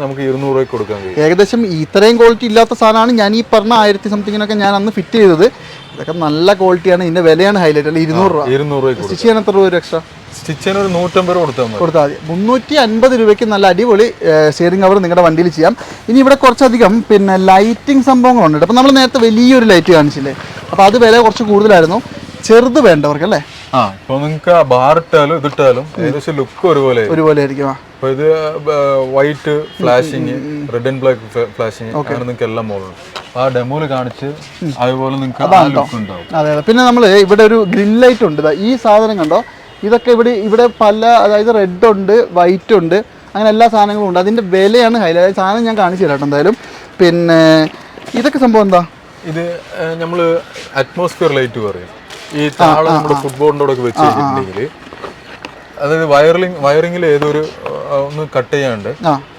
നമുക്ക് 200 രൂപയ്ക്ക് കൊടുക്കാൻ കഴിയും. ഏകദേശം ഇത്രയും ക്വാളിറ്റി ഇല്ലാത്ത സാധനമാണ് ഞാൻ ഈ പറഞ്ഞ 1000 സംതിങ്ങിനൊക്കെ ഞാൻ അന്ന് ഫിറ്റ് ചെയ്തത്. ഇതൊക്കെ നല്ല ക്വാളിറ്റിയാണ്. ഇതിന്റെ വിലയാണ് ഹൈലൈറ്റ്. അല്ല 200 രൂപ. സ്റ്റിച്ച് ചെയ്യാൻ എത്ര രൂപ എക്സ്ട്രാ? സ്റ്റിച്ച് ചെയ്യാൻ ഒരു 150 രൂപ കൊടുത്താൽ മതി. 350 രൂപയ്ക്ക് നല്ല അടിപൊളി സ്റ്റിയറിംഗ് കവർ നിങ്ങളുടെ വണ്ടിയിൽ ചെയ്യാം. ഇനി ഇവിടെ കുറച്ചധികം പിന്നെ ലൈറ്റിംഗ് സംഭവങ്ങളുണ്ട്. അപ്പോൾ നമ്മൾ നേരത്തെ വലിയൊരു ലൈറ്റ് കാണിച്ചില്ലേ? അപ്പോൾ അത് വില കുറച്ച് കൂടുതലായിരുന്നു. ചെറുത് വേണ്ടവർക്ക് അല്ലേ? ഇപ്പോൾ നിങ്ങൾക്ക് ബാർ ഇട്ടാലും ഇതിട്ടാലും ഏകദേശം ലുക്ക് ഒരുപോലെ ആയിരിക്കും. അപ്പോൾ ഇത് white flashing, red and black flashing അങ്ങനെ നിങ്ങൾക്ക് എല്ലാം മോഡലുണ്ട്. ആ ഡെമോയിൽ കാണിച്ച് അതുപോലെ നിങ്ങൾക്ക് ആ ലുക്ക് ഉണ്ടാവും. അതെ അതെ. പിന്നെ നമ്മൾ ഇവിടെ ഒരു ഗ്രിൽ ലൈറ്റ് ഉണ്ട്. ഈ സാധനം കണ്ടോ? ഇതൊക്കെ ഇവിടെ പല, അതായത് റെഡ് ഉണ്ട്, വൈറ്റ് ഉണ്ട്, അങ്ങനെ എല്ലാ സാധനങ്ങളും ഉണ്ട്. അതിൻ്റെ വിലയാണ് ഹൈലൈറ്റ്. സാധനം ഞാൻ കാണിച്ചു തരാം എന്തായാലും. പിന്നെ ഇതൊക്കെ സംഭവം എന്താ? ഇത് നമ്മൾ അറ്റ്മോസ്ഫിയർ ലൈറ്റ് പറയും. ഈ താഴെ നമ്മുടെ ഫുട്ബോളിൻ്റെ കൂടെ വെച്ച് കഴിഞ്ഞിട്ടുണ്ടെങ്കിൽ അതായത് വയറിംഗിൽ ഏതൊരു ഒന്ന് കട്ട് ചെയ്യാണ്ട്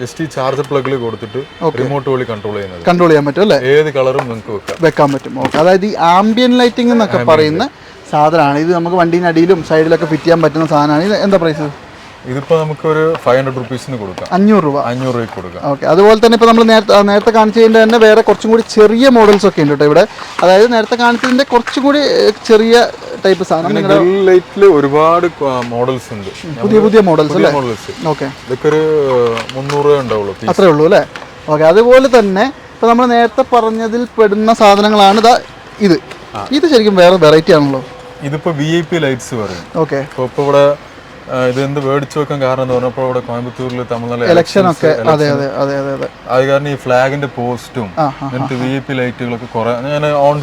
ജസ്റ്റ് ഈ ചാർജർ പ്ലഗിൽ കൊടുത്തിട്ട് റിമോട്ട് വഴി കൺട്രോൾ ചെയ്യാൻ പറ്റും അല്ലേ? ഏത് കളറും നിങ്ങൾക്ക് വെക്കാൻ പറ്റും. അതായത് ഈ ആംബിയൻ ലൈറ്റിംഗ് എന്നൊക്കെ പറയുന്ന സാധനമാണ് ഇത്. നമുക്ക് വണ്ടീൻ്റെ അടിയിലും സൈഡിലൊക്കെ ഫിറ്റ് ചെയ്യാൻ പറ്റുന്ന സാധനമാണ്. ഇത് എന്താ പ്രൈസ്? ഇതിപ്പോ നമുക്ക് ഒരു 500 റുപ്പീസിന് കൊടുക്കാം. 500 രൂപ കൊടുക്കാം. ഓക്കെ. അതുപോലെ തന്നെ ഇപ്പോൾ നമ്മൾ നേരത്തെ കാണിച്ചതിൻ്റെ തന്നെ വേറെ കുറച്ചും കൂടി ചെറിയ മോഡൽസ് ഒക്കെ ഉണ്ട് കേട്ടോ ഇവിടെ. അതായത് നേരത്തെ കാണിച്ചതിൻ്റെ കുറച്ചും കൂടി ചെറിയ ടൈപ്പ് സാധനം. ലൈറ്റിൽ ഒരുപാട് മോഡൽസ് ഉണ്ട്, പുതിയ മോഡൽസ് അല്ലേ? ഓക്കെ. ഇതൊക്കെ ഒരു 300 രൂപ ഉണ്ടാവുള്ളൂ. അത്രേ ഉള്ളൂ അല്ലേ? ഓക്കെ. അതുപോലെ തന്നെ ഇപ്പോൾ നമ്മൾ നേരത്തെ പറഞ്ഞതിൽ പെടുന്ന സാധനങ്ങളാണ് ഇത് ശരിക്കും വേറെ വെറൈറ്റി ആണല്ലോ. ഇതിപ്പോ VIP ലൈറ്റ്സ് പറയും. ഓക്കെ. ഇപ്പൊ ഇവിടെ ഇത് എന്ത് മേടിച്ചു വെക്കാൻ കാരണം എന്ന് പറഞ്ഞപ്പോൾ ഇവിടെ കോയമ്പത്തൂരിൽ തമിഴ്നാട് ഇലക്ഷൻ ഒക്കെ അത് കാരണം ഈ ഫ്ലാഗിന്റെ പോസ്റ്റും അങ്ങനത്തെ VIP ലൈറ്റുകളൊക്കെ കുറെ ഞാൻ ഓൺ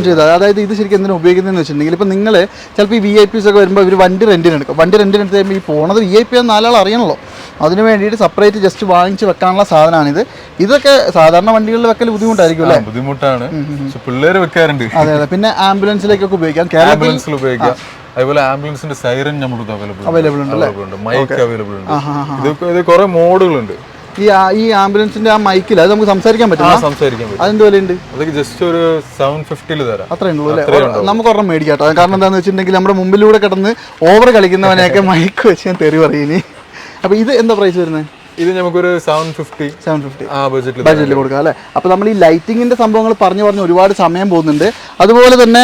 ചെയ്ത് അതായത് ഇത് ശരിക്കും എന്തിനാ ഉപയോഗിക്കുന്നതെന്ന് വെച്ചിട്ടുണ്ടെങ്കിൽ ഇപ്പൊ നിങ്ങൾ ചിലപ്പോൾ ഈ VIPs ഒക്കെ വരുമ്പോൾ ഇവർ വണ്ടി റെന്റിന് എടുത്ത് കഴിയുമ്പോൾ ഈ പോണത് VIP ആണെന്ന് 4 ആൾ അറിയണല്ലോ. അതിന് വേണ്ടിയിട്ട് സെപ്പറേറ്റ് ജസ്റ്റ് വാങ്ങിച്ച് വെക്കാനുള്ള സാധനമാണിത്. ഇതൊക്കെ സാധാരണ വണ്ടികളിൽ വെക്കൽ ബുദ്ധിമുട്ടായിരിക്കും അല്ലേ? ബുദ്ധിമുട്ടാണ്, പിള്ളേര് വെക്കാറുണ്ട്. അതെ അതെ. പിന്നെ ആംബുലൻസിലേക്കൊക്കെ ഉപയോഗിക്കാം. ആംബുലൻസിൽ ഉപയോഗിക്കാം. അതുപോലെ ആംബുലൻസിന്റെ സൈറൻ നമ്മുടെ അവൈലബിൾ ഉണ്ട്, മൈക്ക് അവൈലബിൾ ഉണ്ട്. ഇത് കുറെ മോഡുകളുണ്ട്. ഈ ആംബുലൻസിന്റെ ആ മൈക്കിൽ അത് നമുക്ക് സംസാരിക്കാൻ പറ്റും. അതിന്റെ വിലയുണ്ട്. അതൊക്കെ ജസ്റ്റ് ഒരു 750 തരാം. അത്രേ ഉള്ളൂ അല്ലേ? നമുക്ക് ഒരെണ്ണം മേടിക്കാട്ടോ. കാരണം എന്താണെന്ന് വെച്ചിട്ടുണ്ടെങ്കിൽ നമ്മുടെ മുമ്പിലൂടെ കിടന്ന് ഓവർ കളിക്കുന്നവനെയൊക്കെ മൈക്ക് വെച്ച് ഞാൻ തെറി പറയുന്നേ. അപ്പൊ ഇത് എന്താ പ്രൈസ് വരുന്നത്? ഇത് നമുക്കൊരു 750 ബഡ്ജറ്റിൽ കൊടുക്കാം അല്ലേ? അപ്പോൾ നമ്മൾ ഈ ലൈറ്റിങ്ങിന്റെ സംഭവങ്ങൾ പറഞ്ഞു ഒരുപാട് സമയം പോകുന്നുണ്ട്. അതുപോലെ തന്നെ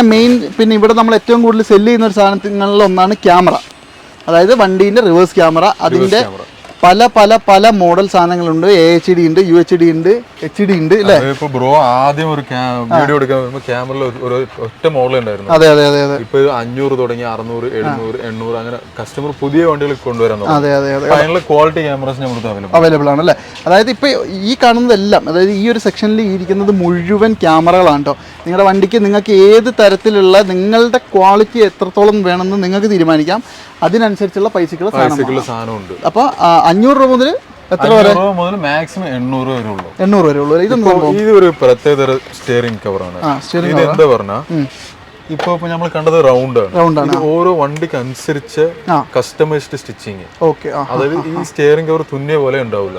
പിന്നെ ഇവിടെ നമ്മൾ ഏറ്റവും കൂടുതൽ സെല്ല് ചെയ്യുന്ന ഒരു സാധനങ്ങളിൽ ഒന്നാണ് ക്യാമറ. അതായത് വണ്ടീൻ്റെ റിവേഴ്സ് ക്യാമറ. അതിൻ്റെ പല പല പല മോഡൽ സാധനങ്ങളുണ്ട്. AHD ഉണ്ട്, UHD ഉണ്ട്, HD ഉണ്ട് അല്ലേ? ബ്രോ ആദ്യം ഒരു വീഡിയോ എടുക്കാൻ ക്യാമറയിൽ ഒരു ഒറ്റ മോഡൽ ഉണ്ടായിരുന്നു. അതെ അതെ അതെ അതെ. ഇപ്പൊ 500 തുടങ്ങി 600, 700, 800 അങ്ങനെ കസ്റ്റമർ പുതിയ വണ്ടികൾ കൊണ്ടുവരാൻ. അതെ അതെ അതെ. അതിനുള്ള ക്വാളിറ്റി ക്യാമറാസ് നമുക്ക് അവൈലബിൾ ആണ് അല്ലേ? അതായത് ഇപ്പൊ ഈ കാണുന്നതെല്ലാം, അതായത് ഈ ഒരു സെക്ഷനിൽ ഇരിക്കുന്നത് മുഴുവൻ ക്യാമറകളാണ് കേട്ടോ. നിങ്ങളുടെ വണ്ടിക്ക് നിങ്ങൾക്ക് ഏത് തരത്തിലുള്ള നിങ്ങളുടെ ക്വാളിറ്റി എത്രത്തോളം വേണമെന്ന് നിങ്ങൾക്ക് തീരുമാനിക്കാം. അതിനനുസരിച്ചുള്ള പൈസക്കുള്ള സാധനമുണ്ട്. അപ്പോൾ 500 രൂപ മുതൽ എത്ര വരെ? 500 മുതൽ മാക്സിമം 800 വരെ ഉള്ളൂ. 800 വരെ ഉള്ളൂ. ഇതെന്താ സംഭവം? ഇത് ഒരു പ്രത്യേക സ്റ്റിയറിംഗ് കവറാണ്. ഇത് എന്താ പറഞ്ഞാ ഇപ്പൊ നമ്മൾ കണ്ടത് റൗണ്ട് ആണ്. ഇത് ഓരോ വണ്ടിക്ക് അനുസരിച്ച് കസ്റ്റമൈസ്ഡ് സ്റ്റിച്ചിങ്. അതായത് ഈ സ്റ്റിയറിംഗ് കവർ തുന്നിയ പോലെ ഉണ്ടാവില്ല,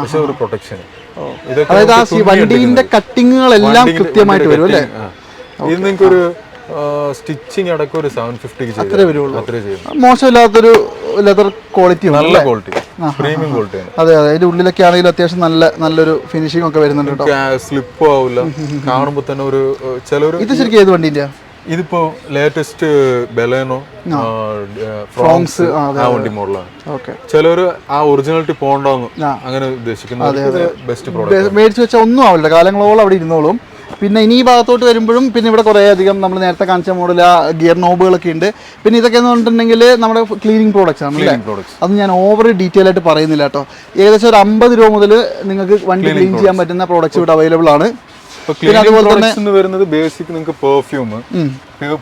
പക്ഷെ ഒരു പ്രൊട്ടക്ഷൻ. വണ്ടിന്റെ കട്ടിങ്ങുകളെല്ലാം കൃത്യമായിട്ട് വരും അല്ലേ? ഇത് നിങ്ങൾക്ക് ഒരു സ്റ്റിച്ചിങ് അടക്കം ഒരു 750 അത്രേ ചെയ്യും. മോശമില്ലാത്തൊരു ലെതർ ക്വാളിറ്റി, നല്ല ക്വാളിറ്റി, പ്രീമിയം ക്വാളിറ്റിയാണ്. അതെ അതെ. അതിന്റെ ഉള്ളിലൊക്കെ ആണെങ്കിലും അത്യാവശ്യം നല്ലൊരു ഫിനിഷിംഗ് ഒക്കെ വരുന്നുണ്ട്. സ്ലിപ്പ് ആവില്ല, കാണുമ്പോ തന്നെ ഒരു ചിലര്. ഇത് ശരിക്കും ഏത് വണ്ടിന്റെ? ഇതിപ്പോ ലേറ്റസ്റ്റ് ബെലേനോ ഫ്രോങ്സ് ആ വണ്ടി മോഡലാണ്. ചിലര് ആ ഒറിജിനാലിറ്റി പോകണ്ടെന്ന് അങ്ങനെ ഉദ്ദേശിക്കുന്നത് ബെസ്റ്റ് പ്രോഡക്റ്റ്. മേടിച്ചു വെച്ചാൽ ഒന്നും ആവില്ല, കാലങ്ങളോളം അവിടെ ഇരുന്നോളും. പിന്നെ ഇനി ഈ ഭാഗത്തോട്ട് വരുമ്പോഴും പിന്നെ ഇവിടെ കുറേ അധികം നമ്മൾ നേരത്തെ കാണിച്ച മോഡൽ ഗിയർ നോബുകളൊക്കെ ഉണ്ട്. പിന്നെ ഇതൊക്കെ എന്ന് പറഞ്ഞിട്ടുണ്ടെങ്കിൽ നമ്മുടെ ക്ലീനിങ് പ്രോഡക്ട്സ് ആണ് അല്ലേ? അത് ഞാൻ ഓവർ ഡീറ്റെയിൽ ആയിട്ട് പറയുന്നില്ല കേട്ടോ. ഏകദേശം ഒരു 50 രൂപ മുതൽ നിങ്ങൾക്ക് വണ്ടി ക്ലീൻ ചെയ്യാൻ പറ്റുന്ന പ്രോഡക്ട്സ് ഇവിടെ അവൈലബിൾ ആണ്. പിന്നെ അതുപോലെ തന്നെ വരുന്നത് ബേസിക് നിങ്ങൾക്ക്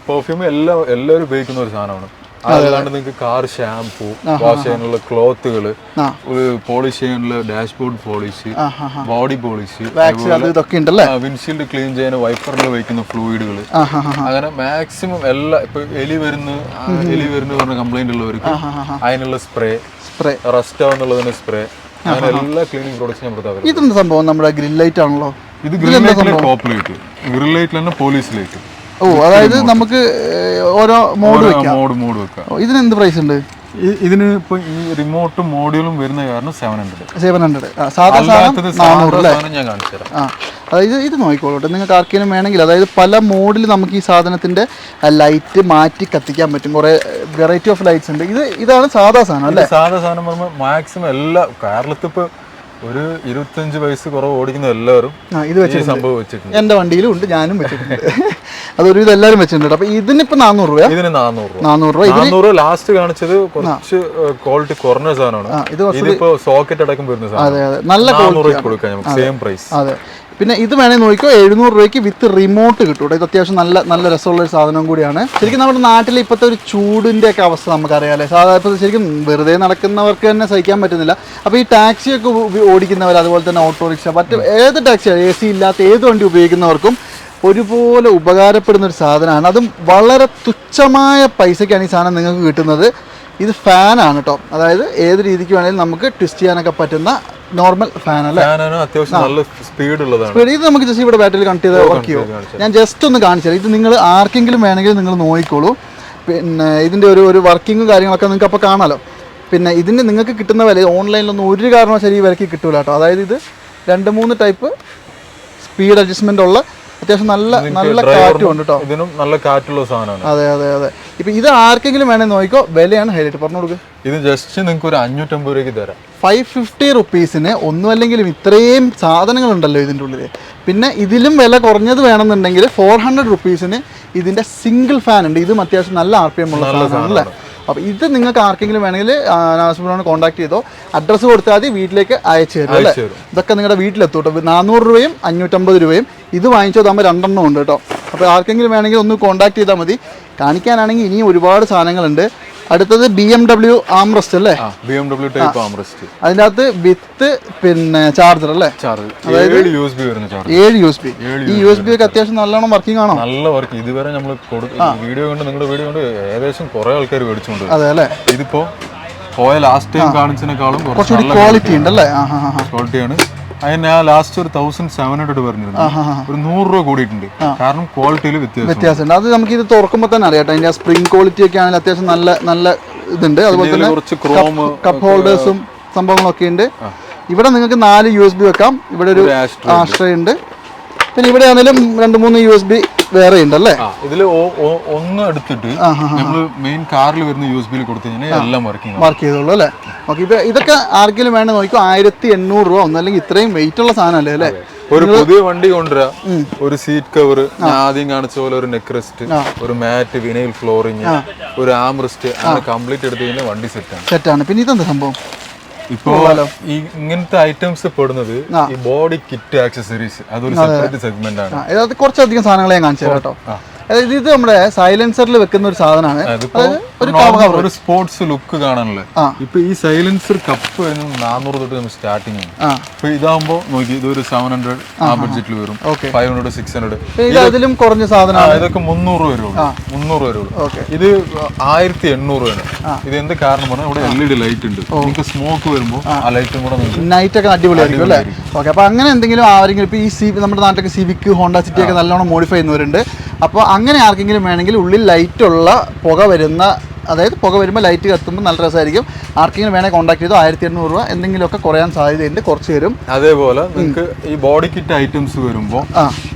പെർഫ്യൂം എല്ലാവരും ഉപയോഗിക്കുന്ന ഒരു സാധനമാണ്. അതല്ലാണ്ട് നിങ്ങൾക്ക് കാർ ഷാംപൂ, വാഷ് ചെയ്യാനുള്ള ക്ലോത്തുകള്, പോളിഷ് ചെയ്യാനുള്ള dashboard polish, body polish, windshield clean ചെയ്യാൻ വൈപ്പറിൽ വയ്ക്കുന്ന ഫ്ലൂയിഡുകൾ, അങ്ങനെ മാക്സിമം എല്ലാ ഇപ്പൊ എലി വരുന്ന പറഞ്ഞ കംപ്ലൈന്റ് ഉള്ളവർക്ക് അതിനുള്ള സ്പ്രേ, റസ്റ്റ് ആവുന്നുള്ളതിന് സ്പ്രേ, അങ്ങനെ എല്ലാ ക്ലീനിങ് പ്രോഡക്ട്സ് ഞാൻ. ഇതെന്താ സംഭവം? നമ്മുടെ ഗ്രിൽ ലൈറ്റ് ആണല്ലോ. ഇത് ഗ്രിൽ ലൈറ്റിലെ ടോപ്പ് ലൈറ്റ്, ഗ്രിൽ ലൈറ്റിൽ തന്നെ പോലീസ് ലൈറ്റ്. അതായത് നമുക്ക് ഓരോ മോഡ് വെക്കാം. ഇതിന് എന്ത് പ്രൈസ് ഉണ്ട്? ഇതിന് ഇപ്പൊ ഈ റിമോട്ട് മോഡ്യൂളും വരുന്ന കാരണം 700. ഞാൻ കാണിച്ചു തരാം. അതായത് ഇത് നോക്കിക്കോളൂട്ടെ, നിങ്ങൾക്ക് ആർക്കെങ്കിലും വേണമെങ്കിൽ. അതായത് പല മോഡിൽ നമുക്ക് ഈ സാധനത്തിന്റെ ലൈറ്റ് മാറ്റി കത്തിക്കാൻ പറ്റും. കുറെ വെറൈറ്റി ഓഫ് ലൈറ്റ്സ് ഉണ്ട്. ഇതാണ് സാധാ സാധനം അല്ലേ? സാധാ സാധനം പറയുമ്പോൾ മാക്സിമം എല്ലാ കേരളത്തിൽ ഇപ്പൊ ഒരു 25 വയസ്സ് കുറവ് ഓടിക്കുന്ന എല്ലാവരും ഇത് വെച്ചിട്ട് സംഭവം വെച്ചിട്ടുണ്ട്. എന്റെ വണ്ടിയിലും ഉണ്ട്, ഞാനും വെച്ചിട്ടുണ്ട്. അതൊരു ഇതെല്ലാവരും വെച്ചിട്ടുണ്ട്. അപ്പൊ ഇതിനിപ്പോ 400 രൂപ. ഇതിന് 400 രൂപ. ലാസ്റ്റ് കാണിച്ചത് കുറച്ച് ക്വാളിറ്റി കുറഞ്ഞ സാധനമാണ്. ഇതിപ്പോ സോക്കറ്റ് അടക്കം വരുന്ന സാധനം. അതെ അതെ, നല്ല 400 രൂപ കൊടുക്കാം നമുക്ക്, സെയിം പ്രൈസ്. അതെ. പിന്നെ ഇത് വേണമെങ്കിൽ നോക്കിക്കോ, 700 രൂപയ്ക്ക് വിത്ത് റിമോട്ട് കിട്ടും. ഇത് അത്യാവശ്യം നല്ല രസമുള്ള ഒരു സാധനം കൂടിയാണ്. ശരിക്കും നമ്മുടെ നാട്ടിൽ ഇപ്പോഴത്തെ ഒരു ചൂടിന്റെ ഒക്കെ അവസ്ഥ നമുക്കറിയാമല്ലേ. സാധാരണ ഇപ്പോൾ ശരിക്കും വെറുതെ നടക്കുന്നവർക്ക് തന്നെ സഹിക്കാൻ പറ്റുന്നില്ല. അപ്പോൾ ഈ ടാക്സിയൊക്കെ ഓടിക്കുന്നവർ, അതുപോലെ തന്നെ ഓട്ടോറിക്ഷ, മറ്റ് ഏത് ടാക്സി, AC ഇല്ലാത്ത ഏത് വണ്ടി ഉപയോഗിക്കുന്നവർക്കും ഒരുപോലെ ഉപകാരപ്പെടുന്ന ഒരു സാധനമാണ്. അതും വളരെ തുച്ഛമായ പൈസയ്ക്കാണ് ഈ സാധനം നിങ്ങൾക്ക് കിട്ടുന്നത്. ഇത് ഫാനാണ് കേട്ടോ. അതായത് ഏത് രീതിക്ക് വേണമെങ്കിലും നമുക്ക് ട്വിസ്റ്റ് ചെയ്യാനൊക്കെ പറ്റുന്ന നോർമൽ ഫാൻ അല്ലേ? അത്യാവശ്യം നല്ല സ്പീഡ് ഉള്ളതാണ്. ഇത് നമുക്ക് ജസ്റ്റ് ഇവിടെ ബാറ്ററി കണക്ട് ചെയ്ത് വർക്ക് ചെയ്യും. ഞാൻ ജസ്റ്റ് ഒന്ന് കാണിച്ചു. ഇത് നിങ്ങൾ ആർക്കെങ്കിലും വേണമെങ്കിൽ നിങ്ങൾ നോക്കിക്കോളൂ. പിന്നെ ഇതിൻ്റെ ഒരു വർക്കിങ്ങും കാര്യങ്ങളൊക്കെ നിങ്ങൾക്ക് അപ്പോൾ കാണാമല്ലോ. പിന്നെ ഇതിന് നിങ്ങൾക്ക് കിട്ടുന്ന വില ഓൺലൈനിലൊന്നും ഒരു കാരണവശാലും ഈ വിലയ്ക്ക് കിട്ടൂല കേട്ടോ. അതായത് ഇത് 2-3 ടൈപ്പ് സ്പീഡ് അഡ്ജസ്റ്റ്മെന്റ് ഉള്ള അത്യാവശ്യം നല്ല കാറ്റും ഉണ്ട് കേട്ടോ. ഇതിനും നല്ല കാറ്റുള്ള സാധനമാണ്. അതെ അതെ അതെ. ഇപ്പൊ ഇത് ആർക്കെങ്കിലും വേണമെങ്കിൽ നോക്കിക്കോ. വിലയാണ് ഹൈലൈറ്റ്, പറഞ്ഞു കൊടുക്കുക. ഇത് ജസ്റ്റ് നിങ്ങൾക്ക് ഒരു 550 രൂപയ്ക്ക് തരാം. 550 റുപ്പീസിന് ഒന്നുമല്ലെങ്കിലും ഇത്രയും സാധനങ്ങളുണ്ടല്ലോ ഇതിൻ്റെ ഉള്ളിൽ. പിന്നെ ഇതിലും വില കുറഞ്ഞത് വേണമെന്നുണ്ടെങ്കിൽ 400 റുപ്പീസിന് ഇതിന്റെ സിംഗിൾ ഫാൻ ഉണ്ട്. ഇതും അത്യാവശ്യം നല്ല RPM ഉള്ള സാധനമാണ് അല്ലേ? അപ്പോൾ ഇത് നിങ്ങൾക്ക് ആർക്കെങ്കിലും വേണമെങ്കിൽ നാസിബിനോട് കോൺടാക്ട് ചെയ്തോ, അഡ്രസ്സ് കൊടുത്താൽ മതി, വീട്ടിലേക്ക് അയച്ചു തരും അല്ലേ? ഇതൊക്കെ നിങ്ങളുടെ വീട്ടിലെത്തും കേട്ടോ. 400 രൂപയും 550 രൂപയും. ഇത് വാങ്ങിച്ചോ, താകുമ്പോൾ 2 ഉണ്ട് കേട്ടോ. അപ്പോൾ ആർക്കെങ്കിലും വേണമെങ്കിൽ ഒന്ന് കോൺടാക്ട് ചെയ്താൽ മതി. കാണിക്കാനാണെങ്കിൽ ഇനിയും ഒരുപാട് സാധനങ്ങളുണ്ട്. അടുത്തത് BMW ആംറസ്റ്റ് അല്ലേ? BMW type armrest. അതിൻ്റെ അകത്ത് വിത്ത് പിന്നെ ചാർജർ അല്ലേ? അതായത് 7 USB വരുന്ന ചാർജർ. 7 USB. ഈ USB ഒക്കെ അത്യാവശ്യം നല്ലോണം വർക്കിംഗ് ആണോ? നല്ല വർക്ക്. ഇതുവരെ നമ്മൾ വീഡിയോ കൊണ്ട് നിങ്ങളുടെ വീഡിയോ കൊണ്ട് ഏകദേശം കുറെ ആൾക്കാർ മേടിച്ചുകൊണ്ട്. അതെ അല്ലേ? ഇതിപ്പോ ലാസ്റ്റ് ടൈം കാണിച്ചതിനേക്കാളും കുറച്ചുകൂടി ക്വാളിറ്റി ഉണ്ടല്ലേ? ക്വാളിറ്റിയാണ്. അതിന് ലാസ്റ്റ് ഒരു 1700 പറഞ്ഞിരുന്നു. ഒരു 100 രൂപ കൂടിയിട്ടുണ്ട്. കാരണം ക്വാളിറ്റിയിൽ വ്യത്യാസമുണ്ട്. അത് നമുക്ക് ഇത് തുറക്കുമ്പോൾ തന്നെ അറിയാം. അതിന്റെ സ്പ്രിംഗ് ക്വാളിറ്റി ഒക്കെ ആണെങ്കിൽ അത്യാവശ്യം നല്ല ഇതുണ്ട്. അതുപോലെ തന്നെ കുറച്ച് ക്രോം കപ്പ് ഹോൾഡേഴ്സും സംഭവങ്ങളൊക്കെ ഉണ്ട്. ഇവിടെ നിങ്ങൾക്ക് 4 USB വെക്കാം. ഇവിടെ ഒരു ആശ്രയ ഉണ്ട്. പിന്നെ ഇവിടെ ആണെങ്കിലും 2-3 USB വേറെ ഉണ്ടല്ലേ? ഇതില് ഒന്ന് എടുത്തിട്ട് നമ്മൾ മെയിൻ കാറിൽ വരുന്ന USB കൊടുത്തു കഴിഞ്ഞാൽ എല്ലാം വർക്ക് ചെയ്തോളൂ അല്ലേ? ഓക്കെ. ഇപ്പൊ ഇതൊക്കെ ആർക്കെങ്കിലും വേണ്ട നോക്കിക്കോ. 1800 രൂപ. ഒന്നല്ലെങ്കിൽ ഇത്രയും വെയിറ്റ് ഉള്ള സാധനം അല്ലേ? ഒരു പുതിയ വണ്ടി കൊണ്ടുവരാ, ഒരു സീറ്റ് കവർ, ഞാൻ ആദ്യം കാണിച്ച പോലെ ഒരു നെക്ക് റെസ്റ്റ്, ഒരു മാറ്റ്, വിനൈൽ ഫ്ലോറിങ്, ഒരു ആംറെസ്റ്റ്, അങ്ങനെ കംപ്ലീറ്റ് എടുത്തു കഴിഞ്ഞാൽ വണ്ടി സെറ്റാണ്. പിന്നെ ഇതെന്താ സംഭവം? ഇപ്പോ ഈ ഇങ്ങനത്തെ ഐറ്റംസ് പെടുന്നത് ഈ ബോഡി കിറ്റ് ആക്സസറീസ്, അതൊരു സെപ്പറേറ്റ് സെഗ്മെന്റ് ആണ്. കുറച്ചധികം സാധനങ്ങൾ ഞാൻ കാണിച്ചു തരാം കേട്ടോ. അതായത് ഇത് നമ്മുടെ സൈലൻസറിൽ വെക്കുന്ന ഒരു സാധനമാണ്. ഒരു സ്പോർട്സ് ലുക്ക് കാണാനല്ലേ. ഇപ്പൊ ഈ സൈലൻസർ കപ്പ് 400 തൊട്ട് സ്റ്റാർട്ടിങ് ആണ്. ഇപ്പൊ ഇതാകുമ്പോ നോക്കി ഇതൊരു 700 ആ ബഡ്ജറ്റിൽ വരും. 500 600 ഇതിലും കുറഞ്ഞ സാധനം ഇതൊക്കെ 300 വരുള്ളൂ. 300 വരുള്ളൂ. ഇത് 1800 ആണ്. ഇത് എന്ത് കാരണം പറഞ്ഞാൽ ഇവിടെ LED ലൈറ്റ് ഉണ്ട്. നിങ്ങൾക്ക് സ്മോക്ക് വരുമ്പോൾ ആ ലൈറ്റും കൂടെ നൈറ്റ് ഒക്കെ അടിപൊളിയായിരിക്കും അല്ലേ. ഓക്കെ, അപ്പൊ അങ്ങനെ എന്തെങ്കിലും ആരെങ്കിലും ഇപ്പൊ ഈ നമ്മുടെ നാട്ടിലൊക്കെ സിവിക് ഹോണ്ട സിറ്റി ഒക്കെ നല്ലോണം മോഡിഫൈ ചെയ്യുന്നവരുണ്ട്. അപ്പോൾ അങ്ങനെ ആർക്കെങ്കിലും വേണമെങ്കിൽ ഉള്ളിൽ ലൈറ്റുള്ള പുക വരുന്ന, അതായത് പുക വരുമ്പോൾ ലൈറ്റ് കത്തുമ്പോൾ നല്ല രസമായിരിക്കും. ആർക്കെങ്കിലും വേണമെങ്കിൽ കോൺടാക്ട് ചെയ്തു 1800 രൂപ എന്തെങ്കിലുമൊക്കെ കുറയാൻ സാധ്യതയുണ്ട്, കുറച്ച് തരും. അതേപോലെ നിങ്ങൾക്ക് ഈ ബോഡി കിറ്റ് ഐറ്റംസ് വരുമ്പോൾ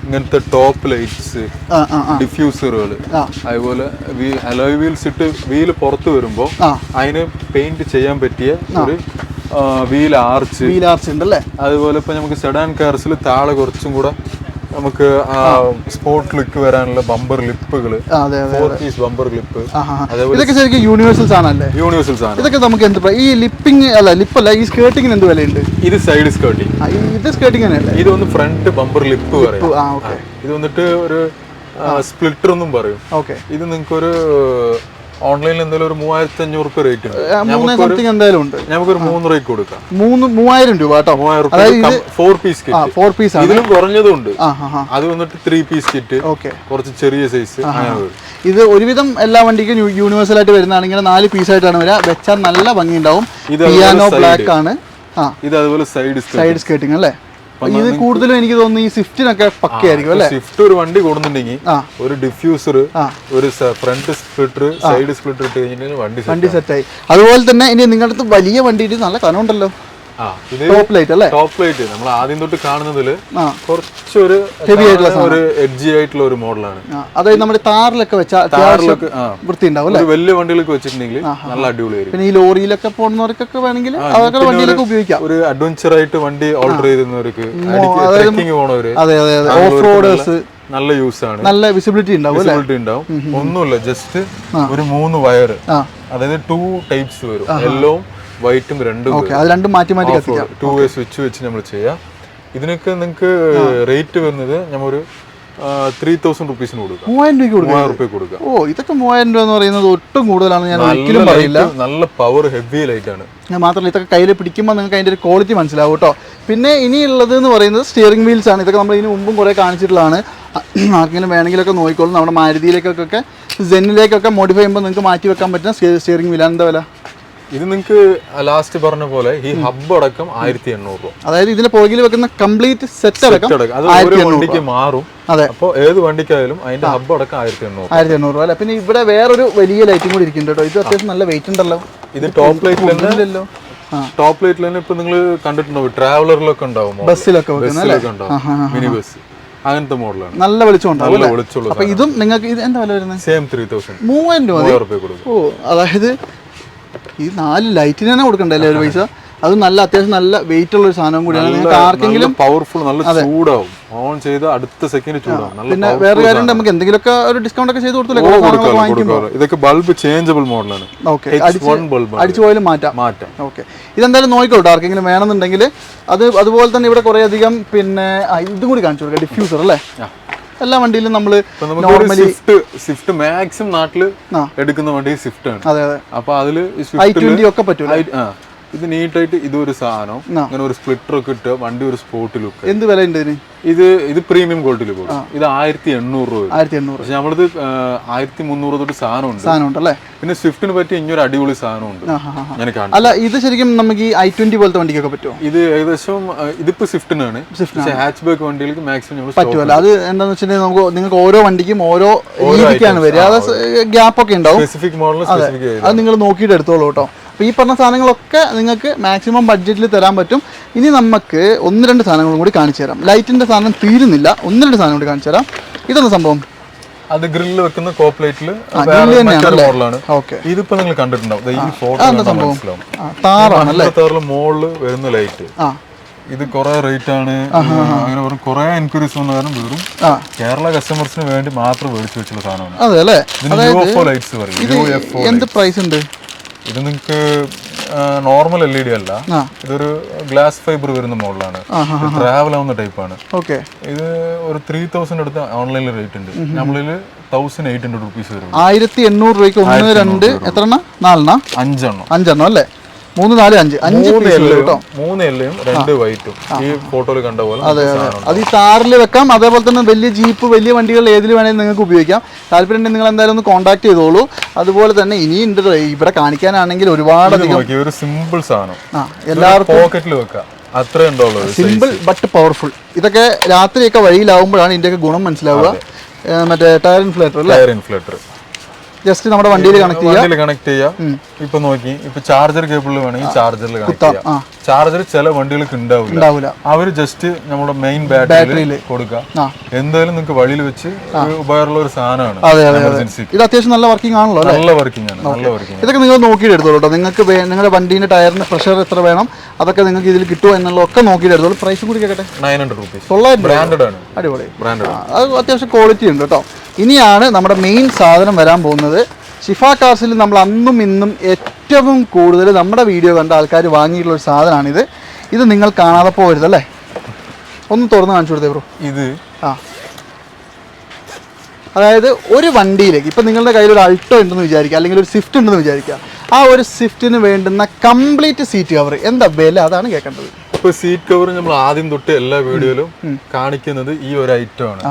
ഇങ്ങനത്തെ ടോപ്പ് ലൈറ്റ്സ്, ഡിഫ്യൂസറുകൾ, അതുപോലെ അലോയ് വീൽസ് ഇട്ട് വീല് പുറത്ത് വരുമ്പോൾ അതിന് പെയിന്റ് ചെയ്യാൻ പറ്റിയ ഒരു വീൽ ആർച്ച് ഉണ്ടല്ലേ. അതുപോലെ ഇപ്പൊ നമുക്ക് സെഡാൻ കാർസിൽ താഴെ കുറച്ചും കൂടെ നമുക്ക് സ്പോർട്ട് ലുക്ക് വരാനുള്ള ബമ്പർ ലിപ്പുകൾ, 4 പീസ് ബമ്പർ ലിപ്പ്, ഇതൊക്കെ ശരിക്കും യൂണിവേഴ്സൽ സാധനല്ലേ. യൂണിവേഴ്സൽ സാധനം. ഇതൊക്കെ നമുക്ക് എന്ത് ഈ ലിപ്പിംഗ് അല്ല, ലിപ്പല്ല, ഈ സ്കേർട്ടിങ്ങിന് എന്ത് വിലയുണ്ട്? ഇത് സൈഡ് സ്കേർട്ടിങ്. ഇത് സ്കേർട്ടിങ് തന്നെയല്ലേ. ഇത് ഒന്ന് ഫ്രണ്ട് ബമ്പർ ലിപ്പ് പറയും. ഇത് വന്നിട്ട് ഒരു സ്പ്ലിറ്റർ ഒന്നും പറയും. ഇത് നിങ്ങൾക്ക് ഒരു ഓൺലൈനിൽ എന്തായാലും ഒരു 3500 രൂപ റേറ്റ് ഉണ്ട്. എന്തായാലും ഉണ്ട്. നമുക്കൊരു 3 രൂപയ്ക്ക് കൊടുക്കാം. 3000 രൂപ കേട്ടോ. 4 പീസ് കിറ്റ്. 4 പീസ് ആണ്. ഇതിലും കുറഞ്ഞതും ഉണ്ട്. അത് വന്നിട്ട് 3 പീസ് കിറ്റ്, കുറച്ച് ചെറിയ സൈസ്. ഇത് ഒരുവിധം എല്ലാ വണ്ടിക്കും യൂണിവേഴ്സൽ ആയിട്ട് വരുന്നതാണെങ്കിൽ 4 പീസായിട്ടാണ് വരിക. വെച്ചാൽ നല്ല ഭംഗി ഉണ്ടാവും. പിയാനോ ബ്ലാക്ക് ആണ്. ഇത് അതുപോലെ സൈഡ് സ്കേർട്ടിങ് അല്ലേ. ഇത് കൂടുതലും എനിക്ക് തോന്നുന്നു ഈ സ്വിഫ്റ്റിനൊക്കെ പക്കയായിരിക്കും അല്ലേ. സ്വിഫ്റ്റ് ഒരു വണ്ടി കൊടുക്കുന്നുണ്ടെങ്കിൽ ഒരു ഡിഫ്യൂസർ, ഒരു ഫ്രണ്ട് സ്പ്ലിറ്റർ, സൈഡ് സ്പ്ലിറ്റർ ഇട്ട് കഴിഞ്ഞാൽ വണ്ടി സെറ്റായി. അതുപോലെ തന്നെ ഇനി നിങ്ങളുടെ അടുത്ത് വലിയ വണ്ടി നല്ല കനമുണ്ടല്ലോ. ടോപ്പ് ലൈറ്റ് അല്ലേ. ടോപ്പ് ലൈറ്റ് നമ്മൾ ആദ്യം തൊട്ട് കാണുന്നതിൽ കുറച്ചൊരു ഹെവി ആയിട്ടുള്ള ഒരു എഡ്ജി ആയിട്ടുള്ള ഒരു മോഡലാണ്. അതായത് നമ്മുടെ താറിലൊക്കെ വെച്ചാൽ വൃത്തി ഉണ്ടാവും അല്ലേ. വലിയ വണ്ടികളൊക്കെ വെച്ചിട്ടുണ്ടെങ്കിൽ നല്ല അടിപൊളിയായിരിക്കും. പിന്നെ ഈ ലോറിയിലൊക്കെ പോകുന്നവർക്കൊക്കെ വേണമെങ്കിൽ അതൊക്കെ വണ്ടിയിലൊക്കെ ഉപയോഗിക്കാം. ഒരു അഡ്വഞ്ചർ ആയിട്ട് വണ്ടി ഓർഡർ ചെയ്യുന്നവർക്ക്, പോണവര്, ഓഫ് റോഡേഴ്സ് നല്ല യൂസ് ആണ്. നല്ല വിസിബിലിറ്റി ഉണ്ടാവും. ഒന്നുമില്ല, ജസ്റ്റ് ഒരു 3 വയർ, അതായത് 2 ടൈപ്സ് വരും. യെല്ലോ വൈറ്റും രണ്ടും മാറ്റി മാറ്റി 2 വേ സ്വിച്ച് വെച്ച് നമ്മൾ ചെയ്യാം. ഇതിനൊക്കെ നിങ്ങൾക്ക് റേറ്റ് വരുന്നത് നമ്മളൊരു 3000 റുപ്പീസിന് കൊടുക്കാം. 3000 രൂപ കൊടുക്കാം. ഓ, ഇതൊക്കെ 3000 രൂപ എന്ന് പറയുന്നത് ഒട്ടും കൂടുതലാണ്. ഞാൻ ഒരിക്കലും പറയില്ല. നല്ല പവർ ഹെവി ലൈറ്റ് ആണ്. ഞാൻ മാത്രമല്ല, ഇതൊക്കെ കയ്യിൽ പിടിക്കുമ്പോൾ നിങ്ങൾക്ക് അതിന്റെ ഒരു ക്വാളിറ്റി മനസ്സിലാവും കേട്ടോ. പിന്നെ ഇനിയുള്ളത് എന്ന് പറയുന്നത് സ്റ്റിയറിംഗ് വീൽസ് ആണ്. ഇതൊക്കെ നമ്മൾ ഇതിന് മുമ്പും കുറെ കാണിച്ചിട്ടുള്ളതാണ്. ആർക്കെങ്കിലും വേണമെങ്കിലൊക്കെ നോക്കിക്കോളും. നമ്മുടെ മാരുതിയിലേക്കൊക്കെ സെന്നിലേക്കൊക്കെ മോഡിഫൈ ചെയ്യുമ്പോൾ നിങ്ങൾക്ക് മാറ്റി വെക്കാൻ പറ്റുന്ന സ്റ്റിയറിംഗ് വീലാണ്. എന്താ വില? ഇത് നിങ്ങൾക്ക് ലാസ്റ്റ് പറഞ്ഞ പോലെ ഈ ഹബ്ബ് അടക്കം 1800 രൂപ. അതായത് ഇതിന്റെ പുറകിൽ വെക്കുന്ന കംപ്ലീറ്റ് സെറ്റ് അടക്കം അത് ഓരോ വണ്ടിക്ക് മാറും. അതെ, അപ്പോൾ ഏത് വണ്ടിക്കായാലും അതിന്റെ ഹബ്ബ് അടക്കം 1800 രൂപ അല്ലെ. പിന്നെ ഇവിടെ വേറൊരു വലിയ ലൈറ്റും കൂടി ഇരിക്കുന്നുണ്ട് കേട്ടോ. ഇത് അത്യാവശ്യം നല്ല വെയിറ്റ് ഉണ്ടല്ലോ. ഇത് ടോപ്പ് ലൈറ്റിലല്ലോ. ടോപ്പ് ലൈറ്റിൽ തന്നെ ഇപ്പൊ നിങ്ങൾ കണ്ടിട്ടുണ്ടാവും, ട്രാവലറിലൊക്കെ ഉണ്ടാവും, ബസ്സിലൊക്കെ ഉണ്ടാവും, മിനി ബസ്, അങ്ങനത്തെ മോഡലാണ്. നല്ല വെളിച്ചമുണ്ടാവും. അപ്പൊ ഇതും നിങ്ങൾക്ക് ഇത് എന്താ വില വരുന്നത്? സെയിം 3000 രൂപ കൊടുക്കും. ഓ, അതായത് ഈ 4 ലൈറ്റിന് തന്നെ കൊടുക്കണ്ടല്ലേ ഒരു പൈസ. അത് നല്ല അത്യാവശ്യം നല്ല വെയിറ്റ് ഉള്ള ഒരു സാധനം കൂടിയാണ്. നിങ്ങൾക്ക് ആർക്കെങ്കിലും പവർഫുൾ, നല്ല ചൂടാവും, ഓൺ ചെയ്ത് അടുത്ത സെക്കൻഡ് ചൂടാവും. പിന്നെ വേറെ കാര്യം, നമുക്ക് എന്തെങ്കിലുമൊക്കെ ഒരു ഡിസ്കൗണ്ട് ഒക്കെ ചെയ്ത് കൊടുത്തില്ലേ. ഇതൊക്കെ ബൾബ് ചേഞ്ചബിൾ മോഡലാണ്. അടിച്ചു പോയാലും മാറ്റാം. ഓക്കെ, ഇതെന്തായാലും നോക്കിക്കോട്ടെ. ആർക്കെങ്കിലും വേണമെന്നുണ്ടെങ്കിൽ അതുപോലെ തന്നെ ഇവിടെ കുറെ അധികം പിന്നെ ഇതും കൂടി കാണിച്ചു കൊടുക്കാം. ഡിഫ്യൂസർ അല്ലേ. എല്ലാ വണ്ടിയിലും നമ്മൾ സ്വിഫ്റ്റ് മാക്സിമം നാട്ടില് എടുക്കുന്ന വണ്ടി സ്വിഫ്റ്റ് ആണ്. അതെ അതെ. അപ്പൊ അതില് ഒക്കെ പറ്റും. ഇത് നീറ്റായിട്ട് ഇതൊരു സാധനം അങ്ങനെ ഒരു സ്പ്ലിറ്റർ ഒക്കെ ഇട്ട് വണ്ടി ഒരു സ്പോർട്ട് ലുക്ക്. എന്ത് വില ഉണ്ട് ഇതിന്? ഇത് പ്രീമിയം ക്വാളിറ്റിയിൽ പോകും. ഇത് 1800 രൂപ. പക്ഷെ നമ്മളിത് 1300 തൊട്ട് സാധനം ഉണ്ട് അല്ലേ. പിന്നെ സ്വിഫ്റ്റിന് പറ്റിയ ഇനിയൊരു അടിപൊളി സാധനമുണ്ട്. ഞാൻ കാണാം. അല്ല, ഇത് ശരിക്കും നമുക്ക് ഈ i20 പോലത്തെ വണ്ടിക്കൊക്കെ പറ്റുമോ? ഇത് ഏകദേശം ഇതിപ്പോ സ്വിഫ്റ്റിനാണ്. പക്ഷേ ഹാച്ച് ബാക്ക് വണ്ടികൾക്ക് മാക്സിമം പറ്റുമല്ലോ. അത് എന്താണെന്ന് വെച്ചിട്ടുണ്ടെങ്കിൽ നമുക്ക് നിങ്ങൾക്ക് ഓരോ വണ്ടിക്കും ഓരോ രീതിക്കാണ് വരിക. അത് ഗ്യാപ്പ് ഒക്കെ ഉണ്ടാവും. സ്പെസിഫിക് മോഡൽ അത് നിങ്ങൾ നോക്കിയിട്ട് എടുത്തോളൂ കേട്ടോ. അപ്പോൾ ഈ പറഞ്ഞ സാധനങ്ങളൊക്കെ നിങ്ങൾക്ക് മാക്സിമം ബഡ്ജറ്റിൽ തരാൻ പറ്റും. ഇനി നമുക്ക് 1-2 സാധനങ്ങളും കൂടി കാണിച്ചു തരാം. ലൈറ്റിന്റെ സാധനം തീരുന്നില്ല. 1-2 സാധനം കൂടി കാണിച്ചു തരാം. ഇതെന്താ സംഭവം? അത് ഗ്രില്ല് വെക്കുന്ന കോപ്ലേറ്റിൽ മോഡലാണ്. ഇതിപ്പോ നിങ്ങൾ കണ്ടിട്ടുണ്ടാവും. ഈ ഫോട്ടോ താറില് മോളില് വരുന്ന ലൈറ്റ്. ഇത് കുറെ റേറ്റ് ആണ്. അങ്ങനെ കുറെ എൻക്വയറീസ് വന്ന കാരണം വെറും കേരള കസ്റ്റമേഴ്സിന് വേണ്ടി മാത്രം മേടിച്ചു വെച്ചുള്ള സാധനമാണ്. അതെ അല്ലേ. UFO ലൈറ്റ്സ് പറയും. എന്ത് പ്രൈസ് ഉണ്ട്? ഇത് നിങ്ങൾക്ക് നോർമൽ LED അല്ല, ഇതൊരു ഗ്ലാസ് ഫൈബർ വരുന്ന മോഡലാണ്, ട്രാവൽ ആവുന്ന ടൈപ്പാണ്. ഓക്കെ, ഇത് ഒരു 3000 അടുത്ത് ഓൺലൈനിൽ റേറ്റ് ഉണ്ട്. നമ്മളിൽ 1800 റുപ്പീസ് വരും. 1800 രൂപയ്ക്ക് 1 2 എത്ര 4 5 അല്ലേ? 3 4 5 3 എല്ലയും 2 വൈറ്റും ഈ ഫോട്ടോയിൽ കണ്ട പോലെ. അതെ അതെ, അത് ഈ കാറിൽ വെക്കാം. അതേപോലെ തന്നെ വലിയ ജീപ്പ്, വലിയ വണ്ടികൾ ഏതിൽ വേണമെങ്കിലും നിങ്ങൾക്ക് ഉപയോഗിക്കാം. താല്പര്യം ഉണ്ടെങ്കിൽ നിങ്ങൾ എന്തായാലും ഒന്ന് കോൺടാക്ട് ചെയ്തോളൂ. അതുപോലെ തന്നെ ഇനി ഇവിടെ കാണിക്കാനാണെങ്കിൽ ഒരുപാട് ഒരു സിമ്പിൾ സാധനം എല്ലാവർക്കും പോക്കറ്റിൽ വെക്കാം, അത്രേ ഉണ്ടല്ലോ. Simple but powerful. ഇതൊക്കെ രാത്രിയൊക്കെ വഴിയിലാവുമ്പോഴാണ് ഇതിന്റെയൊക്കെ ഗുണം മനസ്സിലാവുക. മറ്റേ ടയർ ഇൻഫ്ലേറ്റർ ജസ്റ്റ് നമ്മുടെ വണ്ടിയിൽ കണക്ട് ചെയ്യാം. ഇപ്പൊ നോക്കി, ഇപ്പൊ ചാർജർ കേബിളിൽ വേണമെങ്കിൽ ചാർജറിൽ കണക്ട് ചെയ്യാം. ചാർജർ ചില വണ്ടികൾക്ക് ഉണ്ടാവില്ല. അവര് ജസ്റ്റ് നമ്മുടെ മെയിൻ ബാറ്ററിയിൽ കൊടുക്കാം. എന്തായാലും നിങ്ങൾക്ക് വഴിയിൽ വെച്ച് ഉപകാരമുള്ള ഒരു സാധനമാണ്. ഇത് അത്യാവശ്യം നല്ല വർക്കിംഗ് ആണല്ലോ. നല്ല വർക്കിംഗ് ആണ്. ഇതൊക്കെ നിങ്ങൾ നോക്കിയിട്ട് എടുത്തോളൂ കേട്ടോ. നിങ്ങൾക്ക് നിങ്ങളുടെ വണ്ടീന്റെ ടയറിന് പ്രഷർ എത്ര വേണം അതൊക്കെ നിങ്ങൾക്ക് ഇതിൽ കിട്ടുമോ എന്നുള്ളതൊക്കെ നോക്കിയിട്ട് എടുത്തോളൂ. പ്രൈസ് കൂടി കേട്ടെ, 900 റുപ്പീസ്. 900. ബ്രാൻഡഡ് ആണ്, അടിപൊളി. അത് അത്യാവശ്യം ക്വാളിറ്റി ഉണ്ട് കേട്ടോ. ഇനിയാണ് നമ്മുടെ മെയിൻ സാധനം വരാൻ പോകുന്നത്. ഷിഫ കാർസിൽ നമ്മൾ അന്നും ഇന്നും ഏറ്റവും കൂടുതൽ നമ്മുടെ വീഡിയോ കണ്ട ആൾക്കാർ വാങ്ങിയിട്ടുള്ള ഒരു സാധനമാണിത്. ഇത് നിങ്ങൾ കാണാതെ പോകരുതല്ലേ? ഒന്ന് തുറന്ന് കാണിച്ചു കൊടുത്തേ ബ്രോ. ഇത് അതായത് ഒരു വണ്ടിയിലേക്ക് ഇപ്പം നിങ്ങളുടെ കയ്യിൽ ഒരു അൾട്ടോ ഉണ്ടെന്ന് വിചാരിക്കുക, അല്ലെങ്കിൽ ഒരു സ്വിഫ്റ്റ് ഉണ്ടെന്ന് വിചാരിക്കുക. ആ ഒരു സ്വിഫ്റ്റിന് വേണ്ടുന്ന കംപ്ലീറ്റ് സീറ്റ് കവർ എന്താ വില, അതാണ് കേൾക്കേണ്ടത്. ഇപ്പൊ സീറ്റ് കവർ നമ്മൾ ആദ്യം തൊട്ട് എല്ലാ വീഡിയോയിലും കാണിക്കുന്നത് ഈ ഒരു ഐറ്റം ആണ്.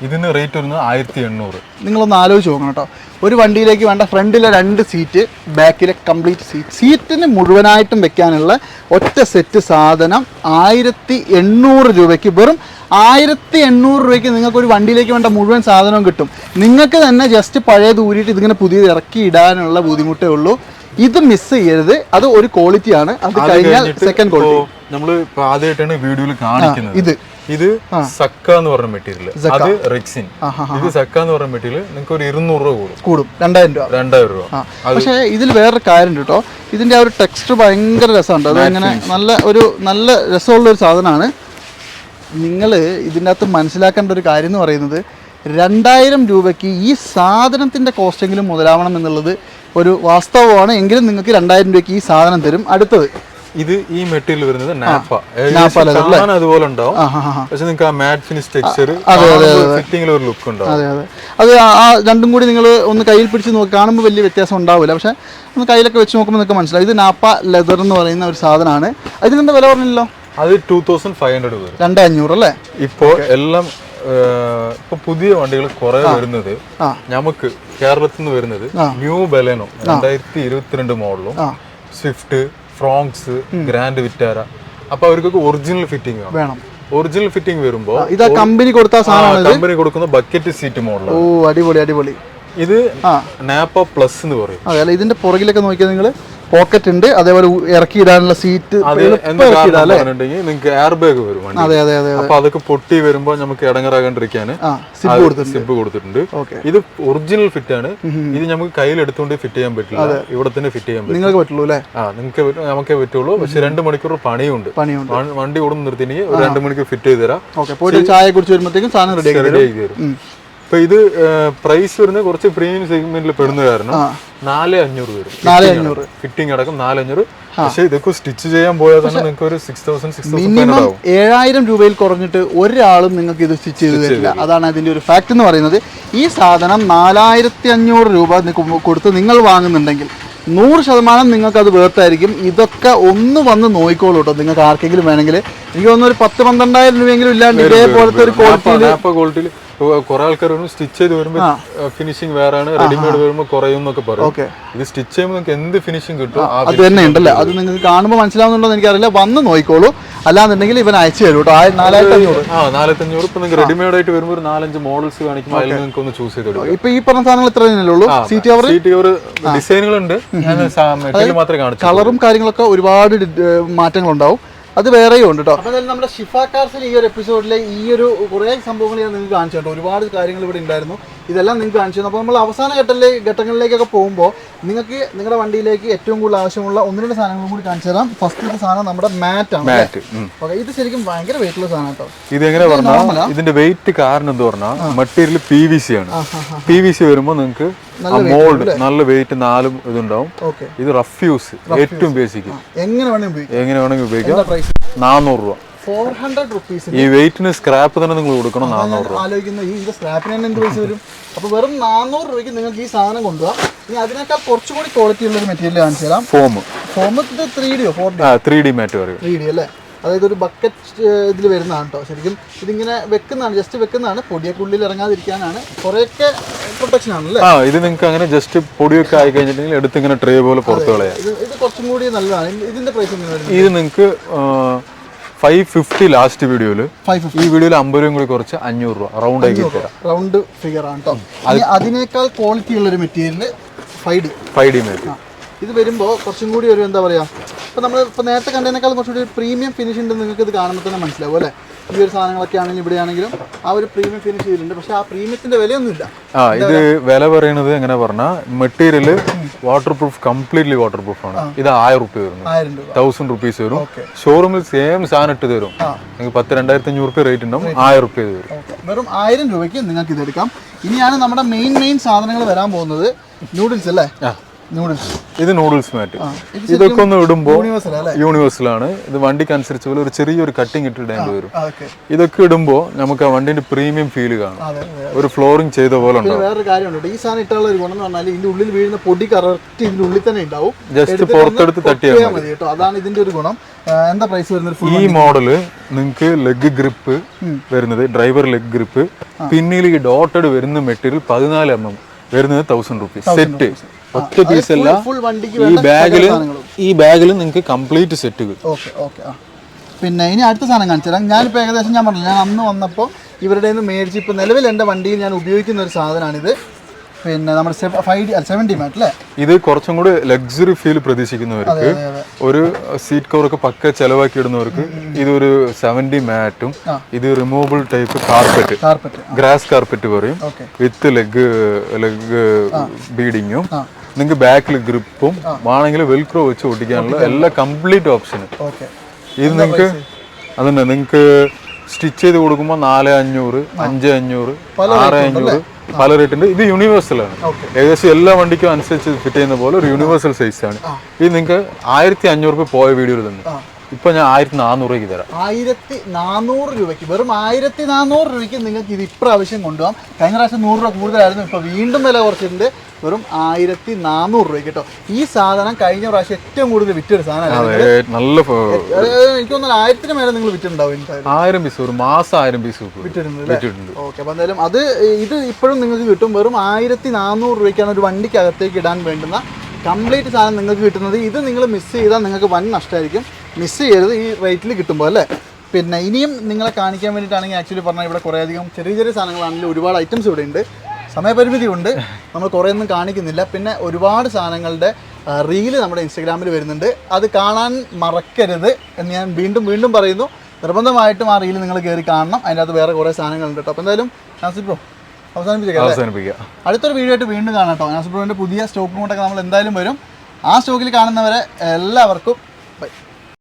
ഇതിന് റേറ്റ് വരുന്നത് 1800. നിങ്ങളൊന്ന് ആലോചിച്ച് നോക്കണം കേട്ടോ. ഒരു വണ്ടിയിലേക്ക് വേണ്ട ഫ്രണ്ടിലെ 2 സീറ്റ്, ബാക്കിലെ കംപ്ലീറ്റ് സീറ്റിന് മുഴുവനായിട്ടും വെക്കാനുള്ള ഒറ്റ സെറ്റ് സാധനം 1800 രൂപയ്ക്ക്, വെറും 1800 രൂപയ്ക്ക് നിങ്ങൾക്ക് ഒരു വണ്ടിയിലേക്ക് വേണ്ട മുഴുവൻ സാധനവും കിട്ടും. നിങ്ങൾക്ക് തന്നെ ജസ്റ്റ് പഴയത് ഊരിയിട്ട് ഇതിങ്ങനെ പുതിയത് ഇറക്കി ഇടാനുള്ള ബുദ്ധിമുട്ടേ ഉള്ളൂ. ഇത് മിസ് ചെയ്യരുത്. അത് ഒരു ക്വാളിറ്റിയാണ്. അത് കഴിഞ്ഞാൽ സെക്കൻഡ് ക്വാളിറ്റി നമ്മൾ ആദ്യമായിട്ടാണ് വീഡിയോയിൽ കാണിക്കുന്നത്. ഇത് സക്ക എന്ന് പറഞ്ഞ മെറ്റീരിയൽ, അത് റെക്സിൻ. ഇത് സക്ക എന്ന് പറഞ്ഞ മെറ്റീരിയൽ നിങ്ങൾക്ക് ഒരു 200 രൂപ കൂടും. 2000 രൂപ. പക്ഷേ ഇതിൽ വേറൊരു കാര്യം കേട്ടോ, ഇതിന്റെ ആ ഒരു ടെക്സ്ചർ ഭയങ്കര രസമുണ്ട്. അത് അങ്ങനെ നല്ല രസമുള്ള ഒരു സാധനമാണ്. നിങ്ങൾ ഇതിൻ്റെ അകത്ത് മനസ്സിലാക്കേണ്ട ഒരു കാര്യം എന്ന് പറയുന്നത്, 2000 രൂപയ്ക്ക് ഈ സാധനത്തിന്റെ കോസ്റ്റെങ്കിലും മുതലാവണം എന്നുള്ളത് ഒരു വാസ്തവമാണ്. എങ്കിലും നിങ്ങൾക്ക് 2000 രൂപയ്ക്ക് ഈ സാധനം തരും. അടുത്തത് ഇത് ഈ മെറ്റീരിയൽ വരുന്നത് നാപ്പ അതുപോലെ ഉണ്ടാവും. പക്ഷെ നിങ്ങൾക്ക് ആ മാറ്റ് ഫിനിഷ് ടെക്സ്ചർ ഫിറ്റിംഗിൽ ഒരു ലുക്ക് ഉണ്ടാവും. അതെ അതെ, അത് ആ രണ്ടും കൂടി നിങ്ങൾ ഒന്ന് കയ്യിൽ പിടിച്ച് നോക്കി കാണുമ്പോൾ വലിയ വ്യത്യാസം ഉണ്ടാവില്ല. പക്ഷെ ഒന്ന് കയ്യിലൊക്കെ വെച്ച് നോക്കുമ്പോൾ നിങ്ങൾക്ക് മനസ്സിലാവും. ഇത് നാപ്പ ലെതർ എന്ന് പറയുന്ന ഒരു സാധനമാണ്. അതിനെന്താ വില പറഞ്ഞില്ലല്ലോ? അത് 2500 വരും. 2500 അല്ലേ? ഇപ്പോ എല്ലാം ഇപ്പൊ പുതിയ വണ്ടികൾ കുറെ വരുന്നത് നമുക്ക് കേരളത്തിൽ നിന്ന് വരുന്നത് ന്യൂ ബലെനോ 2022 മോഡലും, സ്വിഫ്റ്റ്, ഫ്രോങ്സ്, ഗ്രാൻഡ് വിറ്റാര. അപ്പൊ അവർക്കൊക്കെ ഒറിജിനൽ ഫിറ്റിംഗ് വേണം. ഒറിജിനൽ ഫിറ്റിംഗ് വരുമ്പോ ഇത് കമ്പനി കൊടുക്കുന്ന ബക്കറ്റ് സീറ്റ് മോഡൽ. ഓ അടിപൊളി അടിപൊളി. ഇത് നാപ്പ പ്ലസ് എന്ന് പറയും. അതെ, ഇതിന്റെ പുറകിലൊക്കെ നോക്കിയാൽ നിങ്ങൾ പോക്കറ്റ് ഉണ്ട്, അതേപോലെ ഇറക്കി ഇടാനുള്ള സീറ്റ് നിങ്ങൾക്ക് എയർ ബാഗ് വരും. അപ്പൊ അതൊക്കെ പൊട്ടി വരുമ്പോ നമുക്ക് ഇടങ്ങറാകാണ്ടിരിക്കാന് സിബ് കൊടുത്തിട്ടുണ്ട്. ഇത് ഒറിജിനൽ ഫിറ്റ് ആണ്. ഇത് നമുക്ക് കയ്യിൽ എടുത്തുകൊണ്ട് ഫിറ്റ് ചെയ്യാൻ പറ്റില്ല, ഇവിടെ തന്നെ ഫിറ്റ് ചെയ്യാൻ പറ്റും. നിങ്ങൾക്ക് പറ്റുള്ളൂ അല്ലേ? നമുക്കേ പറ്റുള്ളൂ. പക്ഷെ 2 മണിക്കൂർ പണിയുണ്ട്. വണ്ടി ഓടും നിർത്തിനെങ്കിൽ 2 മണിക്കൂർ ഫിറ്റ് ചെയ്ത് തരാം. ചായ കുടിച്ച് വരുമ്പോഴത്തേക്കും സാധനം റെഡി ആക്കി തരും. ഇപ്പൊ ഇത് പ്രൈസ് വരുന്നത് കുറച്ച് പ്രീമിയം സെഗ്മെന്റിൽ പെടുന്ന കാരണം 4500 വരും. 4500 ഫിറ്റിംഗ് അടക്കം 4500. പക്ഷെ ഇതൊക്കെ സ്റ്റിച്ച് ചെയ്യാൻ പോയാൽ തന്നെ നിങ്ങൾക്ക് ഒരു 6000 മിനിമം 7000 രൂപയിൽ കുറഞ്ഞിട്ട് ഒരാളും നിങ്ങൾക്ക് ഇത് സ്റ്റിച്ച് ചെയ്ത് തരില്ല. അതാണ് അതിന്റെ ഒരു ഫാക്ട് എന്ന് പറയുന്നത്. ഈ സാധനം 4500 രൂപ കൊടുത്ത് നിങ്ങൾ വാങ്ങുന്നുണ്ടെങ്കിൽ 100% നിങ്ങൾക്ക് അത് വേർത്തായിരിക്കും. ഇതൊക്കെ ഒന്ന് വന്ന് നോക്കിക്കോളൂ കേട്ടോ. നിങ്ങൾക്ക് ആർക്കെങ്കിലും വേണമെങ്കിൽ എനിക്ക് തോന്നുന്നു ഒരു 10-12,000 രൂപയെങ്കിലും ഇല്ലാണ്ട് ഇതേപോലത്തെ ഒരു ക്വാളിറ്റിയിൽ കുറെ ആൾക്കാർ സ്റ്റിച്ച് ചെയ്ത് വരുമ്പോൾ ഫിനിഷിംഗ് വേറെയാണ്, റെഡിമെയ്ഡ് വരുമ്പോൾ കുറയുന്നൊക്കെ പറയും. ഇത് സ്റ്റിച്ച് ചെയ്യുമ്പോൾ നിങ്ങൾക്ക് എന്ത് ഫിനിഷിംഗ് കിട്ടും അത് തന്നെ ഉണ്ടല്ലോ. അത് നിങ്ങൾക്ക് കാണുമ്പോൾ മനസ്സിലാവുന്നുണ്ടോ എന്ന് എനിക്കറിയില്ല. വന്ന് നോക്കിക്കോളൂ. അല്ലാന്നുണ്ടെങ്കിൽ ഇവൻ അയച്ചു തരും കേട്ടോ. 4500. 4500. ഇപ്പൊ നിങ്ങൾക്ക് റെഡിമെയ്ഡ് ആയിട്ട് വരുമ്പോൾ ഒരു 4-5 മോഡൽസ് കാണിക്കുമ്പോൾ അതിൽ നിങ്ങൾക്ക് ഒന്ന് ചൂസ് ചെയ്ത്. ഇപ്പൊ ഈ പറഞ്ഞ സാധനങ്ങൾ ഇത്ര തന്നെയല്ലേ ഉള്ളൂ. സീറ്റ് കവർ ഡിസൈനുകളുണ്ട്, മാത്രമേ കാണിച്ചു. കളറും കാര്യങ്ങളൊക്കെ ഒരുപാട് മാറ്റങ്ങളുണ്ടാവും. അത് വേറെയും ഉണ്ട് കേട്ടോ. അപ്പോൾ നമ്മുടെ ഷിഫ കാർസിൽ ഈ ഒരു എപ്പിസോഡിലെ ഈ ഒരു കുറേ സംഭവങ്ങൾ ഞാൻ നിങ്ങൾക്ക് കാണിച്ചു കേട്ടോ. ഒരുപാട് കാര്യങ്ങൾ ഇവിടെ ഉണ്ടായിരുന്നു. ഇതെല്ലാം നിങ്ങൾക്ക് കാണിച്ചു തന്നു. അപ്പോൾ നമ്മൾ അവസാന ഘട്ടങ്ങളിലേക്കൊക്കെ പോകുമ്പോൾ നിങ്ങൾക്ക് നിങ്ങളുടെ വണ്ടിയിലേക്ക് ഏറ്റവും കൂടുതൽ ആവശ്യമുള്ള 1-2 സാധനങ്ങളും കൂടി കാണിച്ചു തരാം. ഫസ്റ്റ് സാധനം നമ്മുടെ മാറ്റാണ്. ഓക്കെ, ഇത് ശരിക്കും ഭയങ്കര വെയിറ്റുള്ള സാധനം കേട്ടോ. ഇതെങ്ങനെ പറഞ്ഞാൽ ഇതിന്റെ വെയിറ്റ് കാരണം എന്ത് പറഞ്ഞാൽ മെറ്റീരിയൽ PVC ആണ്. PVC വരുമ്പോൾ നിങ്ങൾക്ക് മോൾഡ് നല്ല വെയിറ്റ് 4 ഇതുണ്ടാവും. ഇത് റഫ് യൂസ് ഏറ്റവും ബേസിക് എങ്ങനെ വേണമെങ്കിൽ ഉപയോഗിക്കാം. 400 രൂപ. 400 rupees. ഈ വെയിറ്റിന് സ്ക്രാപ്പ് തന്നെ നിങ്ങൾ കൊടുക്കണം. 400 രൂപ ആലോചിക്കുന്ന ഈ സ്ക്രാപ്പിന് തന്നെ എന്ത് പൈസ വരും? അപ്പോൾ വെറും 400 രൂപയ്ക്ക് നിങ്ങൾക്ക് ഈ സാധനം കൊണ്ടുപോകാം. ഇനി അതിനേക്കാൾ കുറച്ചുകൂടി ക്വാളിറ്റി ഉള്ള ഒരു മെറ്റീരിയൽ കാണിച്ചു തരാം. ഫോം 3D 3D മാറ്റ് പറയും. 3D അല്ലേ? അതായത് ഒരു ബക്കറ്റ് ഇതിൽ വരുന്നതാണ് കേട്ടോ. ശരിക്കും ഇതിങ്ങനെ വെക്കുന്നതാണ്, ജസ്റ്റ് വെക്കുന്നതാണ്, പൊടിയൊക്കെ ഉള്ളിൽ ഇറങ്ങാതിരിക്കാനാണ്. കുറേയൊക്കെ പ്രൊട്ടക്ഷൻ ആണല്ലേ? ഇത് നിങ്ങൾക്ക് അങ്ങനെ ജസ്റ്റ് പൊടിയൊക്കെ ആയി കഴിഞ്ഞിട്ടുണ്ടെങ്കിൽ എടുത്ത് ഇങ്ങനെ ട്രേ പോലെ പുറത്ത് കളയാം. ഇത് കുറച്ചും കൂടി നല്ലതാണ്. ഇതിന്റെ പ്രൈസ് ഇത് നിങ്ങൾക്ക് 550 ലാസ്റ്റ് വീഡിയോയില്. ഈ വീഡിയോയിൽ 50 രൂപയും കൂടി കുറച്ച് 500 രൂപ റൗണ്ട് ആക്കി തരാം. റൗണ്ട് ഫിഗർ ആണ് കേട്ടോ. അതിനേക്കാൾ ക്വാളിറ്റി ഉള്ളൊരു മെറ്റീരിയൽ 5D മാറ്റ്. ഇത് വരുമ്പോൾ കുറച്ചും കൂടി ഒരു എന്താ പറയുക, ഇപ്പോൾ നമ്മൾ ഇപ്പോൾ നേരത്തെ കണ്ടതിനേക്കാൾ കുറച്ചുകൂടി പ്രീമിയം ഫിനിഷ് ഉണ്ട്. നിങ്ങൾക്ക് ഇത് കാണുമ്പോൾ തന്നെ മനസ്സിലാവും അല്ലേ? ഈ ഒരു സാധനങ്ങളൊക്കെ ആണെങ്കിലും ഇവിടെയാണെങ്കിലും ആ ഒരു പ്രീമിയം ഫിനിഷ് ചെയ്തിട്ടുണ്ട്. പക്ഷേ ആ പ്രീമിയത്തിന്റെ വിലയൊന്നുമില്ല. ഇത് വില പറയുന്നത് എങ്ങനെ പറഞ്ഞാൽ material water proof, completely water proof ആണ്. ഇത് 1000 രൂപ വരുന്നു. 1000 rupees വരും. ഷോറൂമിൽ സെയിം സാധനം ഇട്ട് തരും. നിങ്ങൾക്ക് 10,000-2,500 രൂപ റേറ്റ് ഉണ്ടാവും. 1000 രൂപ വരും. വെറും 1000 രൂപയ്ക്ക് നിങ്ങൾക്ക് ഇത് എടുക്കാം. ഇനിയാണ് നമ്മുടെ മെയിൻ സാധനങ്ങൾ വരാൻ പോകുന്നത്. നൂഡിൽസ് അല്ലേ? ഇത് നൂഡിൽസ് മാറ്റ്. ഇതൊക്കെ ഒന്ന് ഇടുമ്പോൾ യൂണിവേഴ്സൽ ആണ്. ഇത് വണ്ടിക്ക് അനുസരിച്ച് പോലെ ഒരു ചെറിയൊരു കട്ടിങ് ഇട്ടിടേണ്ടി വരും. ഇതൊക്കെ ഇടുമ്പോൾ നമുക്ക് ആ വണ്ടിന്റെ പ്രീമിയം ഫീൽ കാണും. ഒരു ഫ്ലോറിംഗ് ചെയ്ത പോലെ ഉണ്ടാവും. വേറൊരു കാര്യമുണ്ട്, ഈ സാധനം ഇട്ടുള്ള ഒരു ഗുണം എന്ന് പറഞ്ഞാൽ ഇതിന്റെ ഉള്ളിൽ വീഴുന്ന പൊടി കറക്റ്റ് ഇതിന്റെ ഉള്ളിൽ തന്നെ ഉണ്ടാവും. ജസ്റ്റ് പുറത്തെടുത്ത് തട്ടിയാൽ മതി കേട്ടോ. അതാണ് ഇതിന്റെ ഒരു ഗുണം. എന്താ പ്രൈസ് വരുന്നത്? ഈ മോഡല് നിങ്ങൾക്ക് ലെഗ് ഗ്രിപ്പ് വരുന്നത്, ഡ്രൈവർ ലെഗ് ഗ്രിപ്പ്, പിന്നിൽ ഈ ഡോട്ടഡ് വരുന്ന മെറ്റീരിയൽ 14 mm വരുന്നത് 1000 rupees സെറ്റ്. ഒറ്റ പീസ് അല്ല. ഈ ബാഗിൽ നിങ്ങൾക്ക് കംപ്ലീറ്റ് സെറ്റ് കിട്ടും. പിന്നെ ഇനി അടുത്ത സാധനം കാണിച്ചു തരാം. ഞാനിപ്പോൾ ഏകദേശം ഞാൻ പറഞ്ഞു, ഞാൻ അന്ന് വന്നപ്പോൾ ഇവരുടെ നിന്ന് മേടിച്ച് ഇപ്പോൾ നിലവിൽ എൻ്റെ വണ്ടിയിൽ ഞാൻ ഉപയോഗിക്കുന്ന ഒരു സാധനമാണിത്. പിന്നെ നമ്മുടെ 70 മാറ്റ് അല്ലേ? ഇത് കുറച്ചും കൂടി ലക്സറി ഫീൽ പ്രതീക്ഷിക്കുന്നവർക്ക്, ഒരു സീറ്റ് കവറൊക്കെ പക്ക ചെലവാക്കി ഇടുന്നവർക്ക് ഇതൊരു 70 മാറ്റും. ഇത് removable type carpet, grass carpet പറയും, വിത്ത് ലെഗ് ബീഡിങ്ങും. നിങ്ങൾക്ക് ബാക്കിൽ ഗ്രിപ്പും വേണമെങ്കിൽ വെൽക്രോ വെച്ച് ഓടിക്കാനുള്ള എല്ലാ കംപ്ലീറ്റ് ഓപ്ഷനും. ഇത് നിങ്ങൾക്ക് അതന്നെ നിങ്ങൾക്ക് സ്റ്റിച്ച് ചെയ്ത് കൊടുക്കുമ്പോൾ 4500, 5500, 6500 പല റേറ്റുണ്ട്. ഇത് യൂണിവേഴ്സൽ ആണ്. ഏകദേശം എല്ലാ വണ്ടിക്കും അനുസരിച്ച് ഫിറ്റ് ചെയ്യുന്ന പോലെ ഒരു യൂണിവേഴ്സൽ സൈസ് ആണ്. ഇത് നിങ്ങൾക്ക് 1500 രൂപ പോയ വീഡിയോയിൽ തന്നെ ഇപ്പൊ ഞാൻ 1400 രൂപയ്ക്ക് തരാം. 1400 രൂപയ്ക്ക്, വെറും 1400 രൂപയ്ക്ക് നിങ്ങൾക്ക് ഇത് ഇപ്രാവശ്യം കൊണ്ടുപോകാം. കഴിഞ്ഞ പ്രാവശ്യം 100 രൂപ കൂടുതലായിരുന്നു, ഇപ്പൊ വീണ്ടും വില കുറച്ചിട്ടുണ്ട്. വെറും 1400 രൂപയ്ക്ക് കേട്ടോ. ഈ സാധനം കഴിഞ്ഞ പ്രാവശ്യം ഏറ്റവും കൂടുതൽ വിറ്റൊരു സാധനമാണ്. എനിക്ക് തോന്നുന്നു 1000-ന് മേലെ നിങ്ങൾ വിറ്റുണ്ടാവും. 1000 പീസ് ഒരു മാസം 1000 പീസ് വിറ്റിട്ടുണ്ട്. ഓക്കെ, അപ്പൊ എന്തായാലും ഇത് ഇപ്പോഴും നിങ്ങൾക്ക് കിട്ടും. വെറും 1400 രൂപയ്ക്കാണ് ഒരു വണ്ടിക്ക് അകത്തേക്ക് ഇടാൻ വേണ്ടുന്ന കംപ്ലീറ്റ് സാധനം നിങ്ങൾക്ക് കിട്ടുന്നത്. ഇത് നിങ്ങൾ മിസ് ചെയ്താൽ നിങ്ങൾക്ക് വൻ നഷ്ടമായിരിക്കും. മിസ് ചെയ്യരുത് ഈ റേറ്റിൽ കിട്ടുമ്പോൾ അല്ലേ. പിന്നെ ഇനിയും നിങ്ങളെ കാണിക്കാൻ വേണ്ടിയിട്ടാണെങ്കിൽ ആക്ച്വലി പറഞ്ഞാൽ ഇവിടെ കുറേയധികം ചെറിയ സാധനങ്ങളാണെങ്കിലും ഒരുപാട് ഐറ്റംസ് ഇവിടെ ഉണ്ട്. സമയപരിമിതി ഉണ്ട്, നമ്മൾ കുറേയൊന്നും കാണിക്കുന്നില്ല. പിന്നെ ഒരുപാട് സാധനങ്ങളുടെ റീല് നമ്മുടെ ഇൻസ്റ്റാഗ്രാമിൽ വരുന്നുണ്ട്. അത് കാണാൻ മറക്കരുത് എന്ന് ഞാൻ വീണ്ടും പറയുന്നു. നിർബന്ധമായിട്ടും ആ റീല് നിങ്ങൾ കയറി കാണണം. അതിൻ്റെ അകത്ത് വേറെ കുറേ സാധനങ്ങളുണ്ട് കേട്ടോ. അപ്പോൾ എന്തായാലും നാസിർ ബ്രോ അവസാനിപ്പിക്കാം. അടുത്തൊരു വീഡിയോ ആയിട്ട് വീണ്ടും കാണാം കേട്ടോ. നാസിർ ബ്രോൻ്റെ പുതിയ സ്റ്റോക്കും കൊണ്ടൊക്കെ നമ്മൾ എന്തായാലും വരും. ആ സ്റ്റോക്കിൽ കാണുന്നവരെ എല്ലാവർക്കും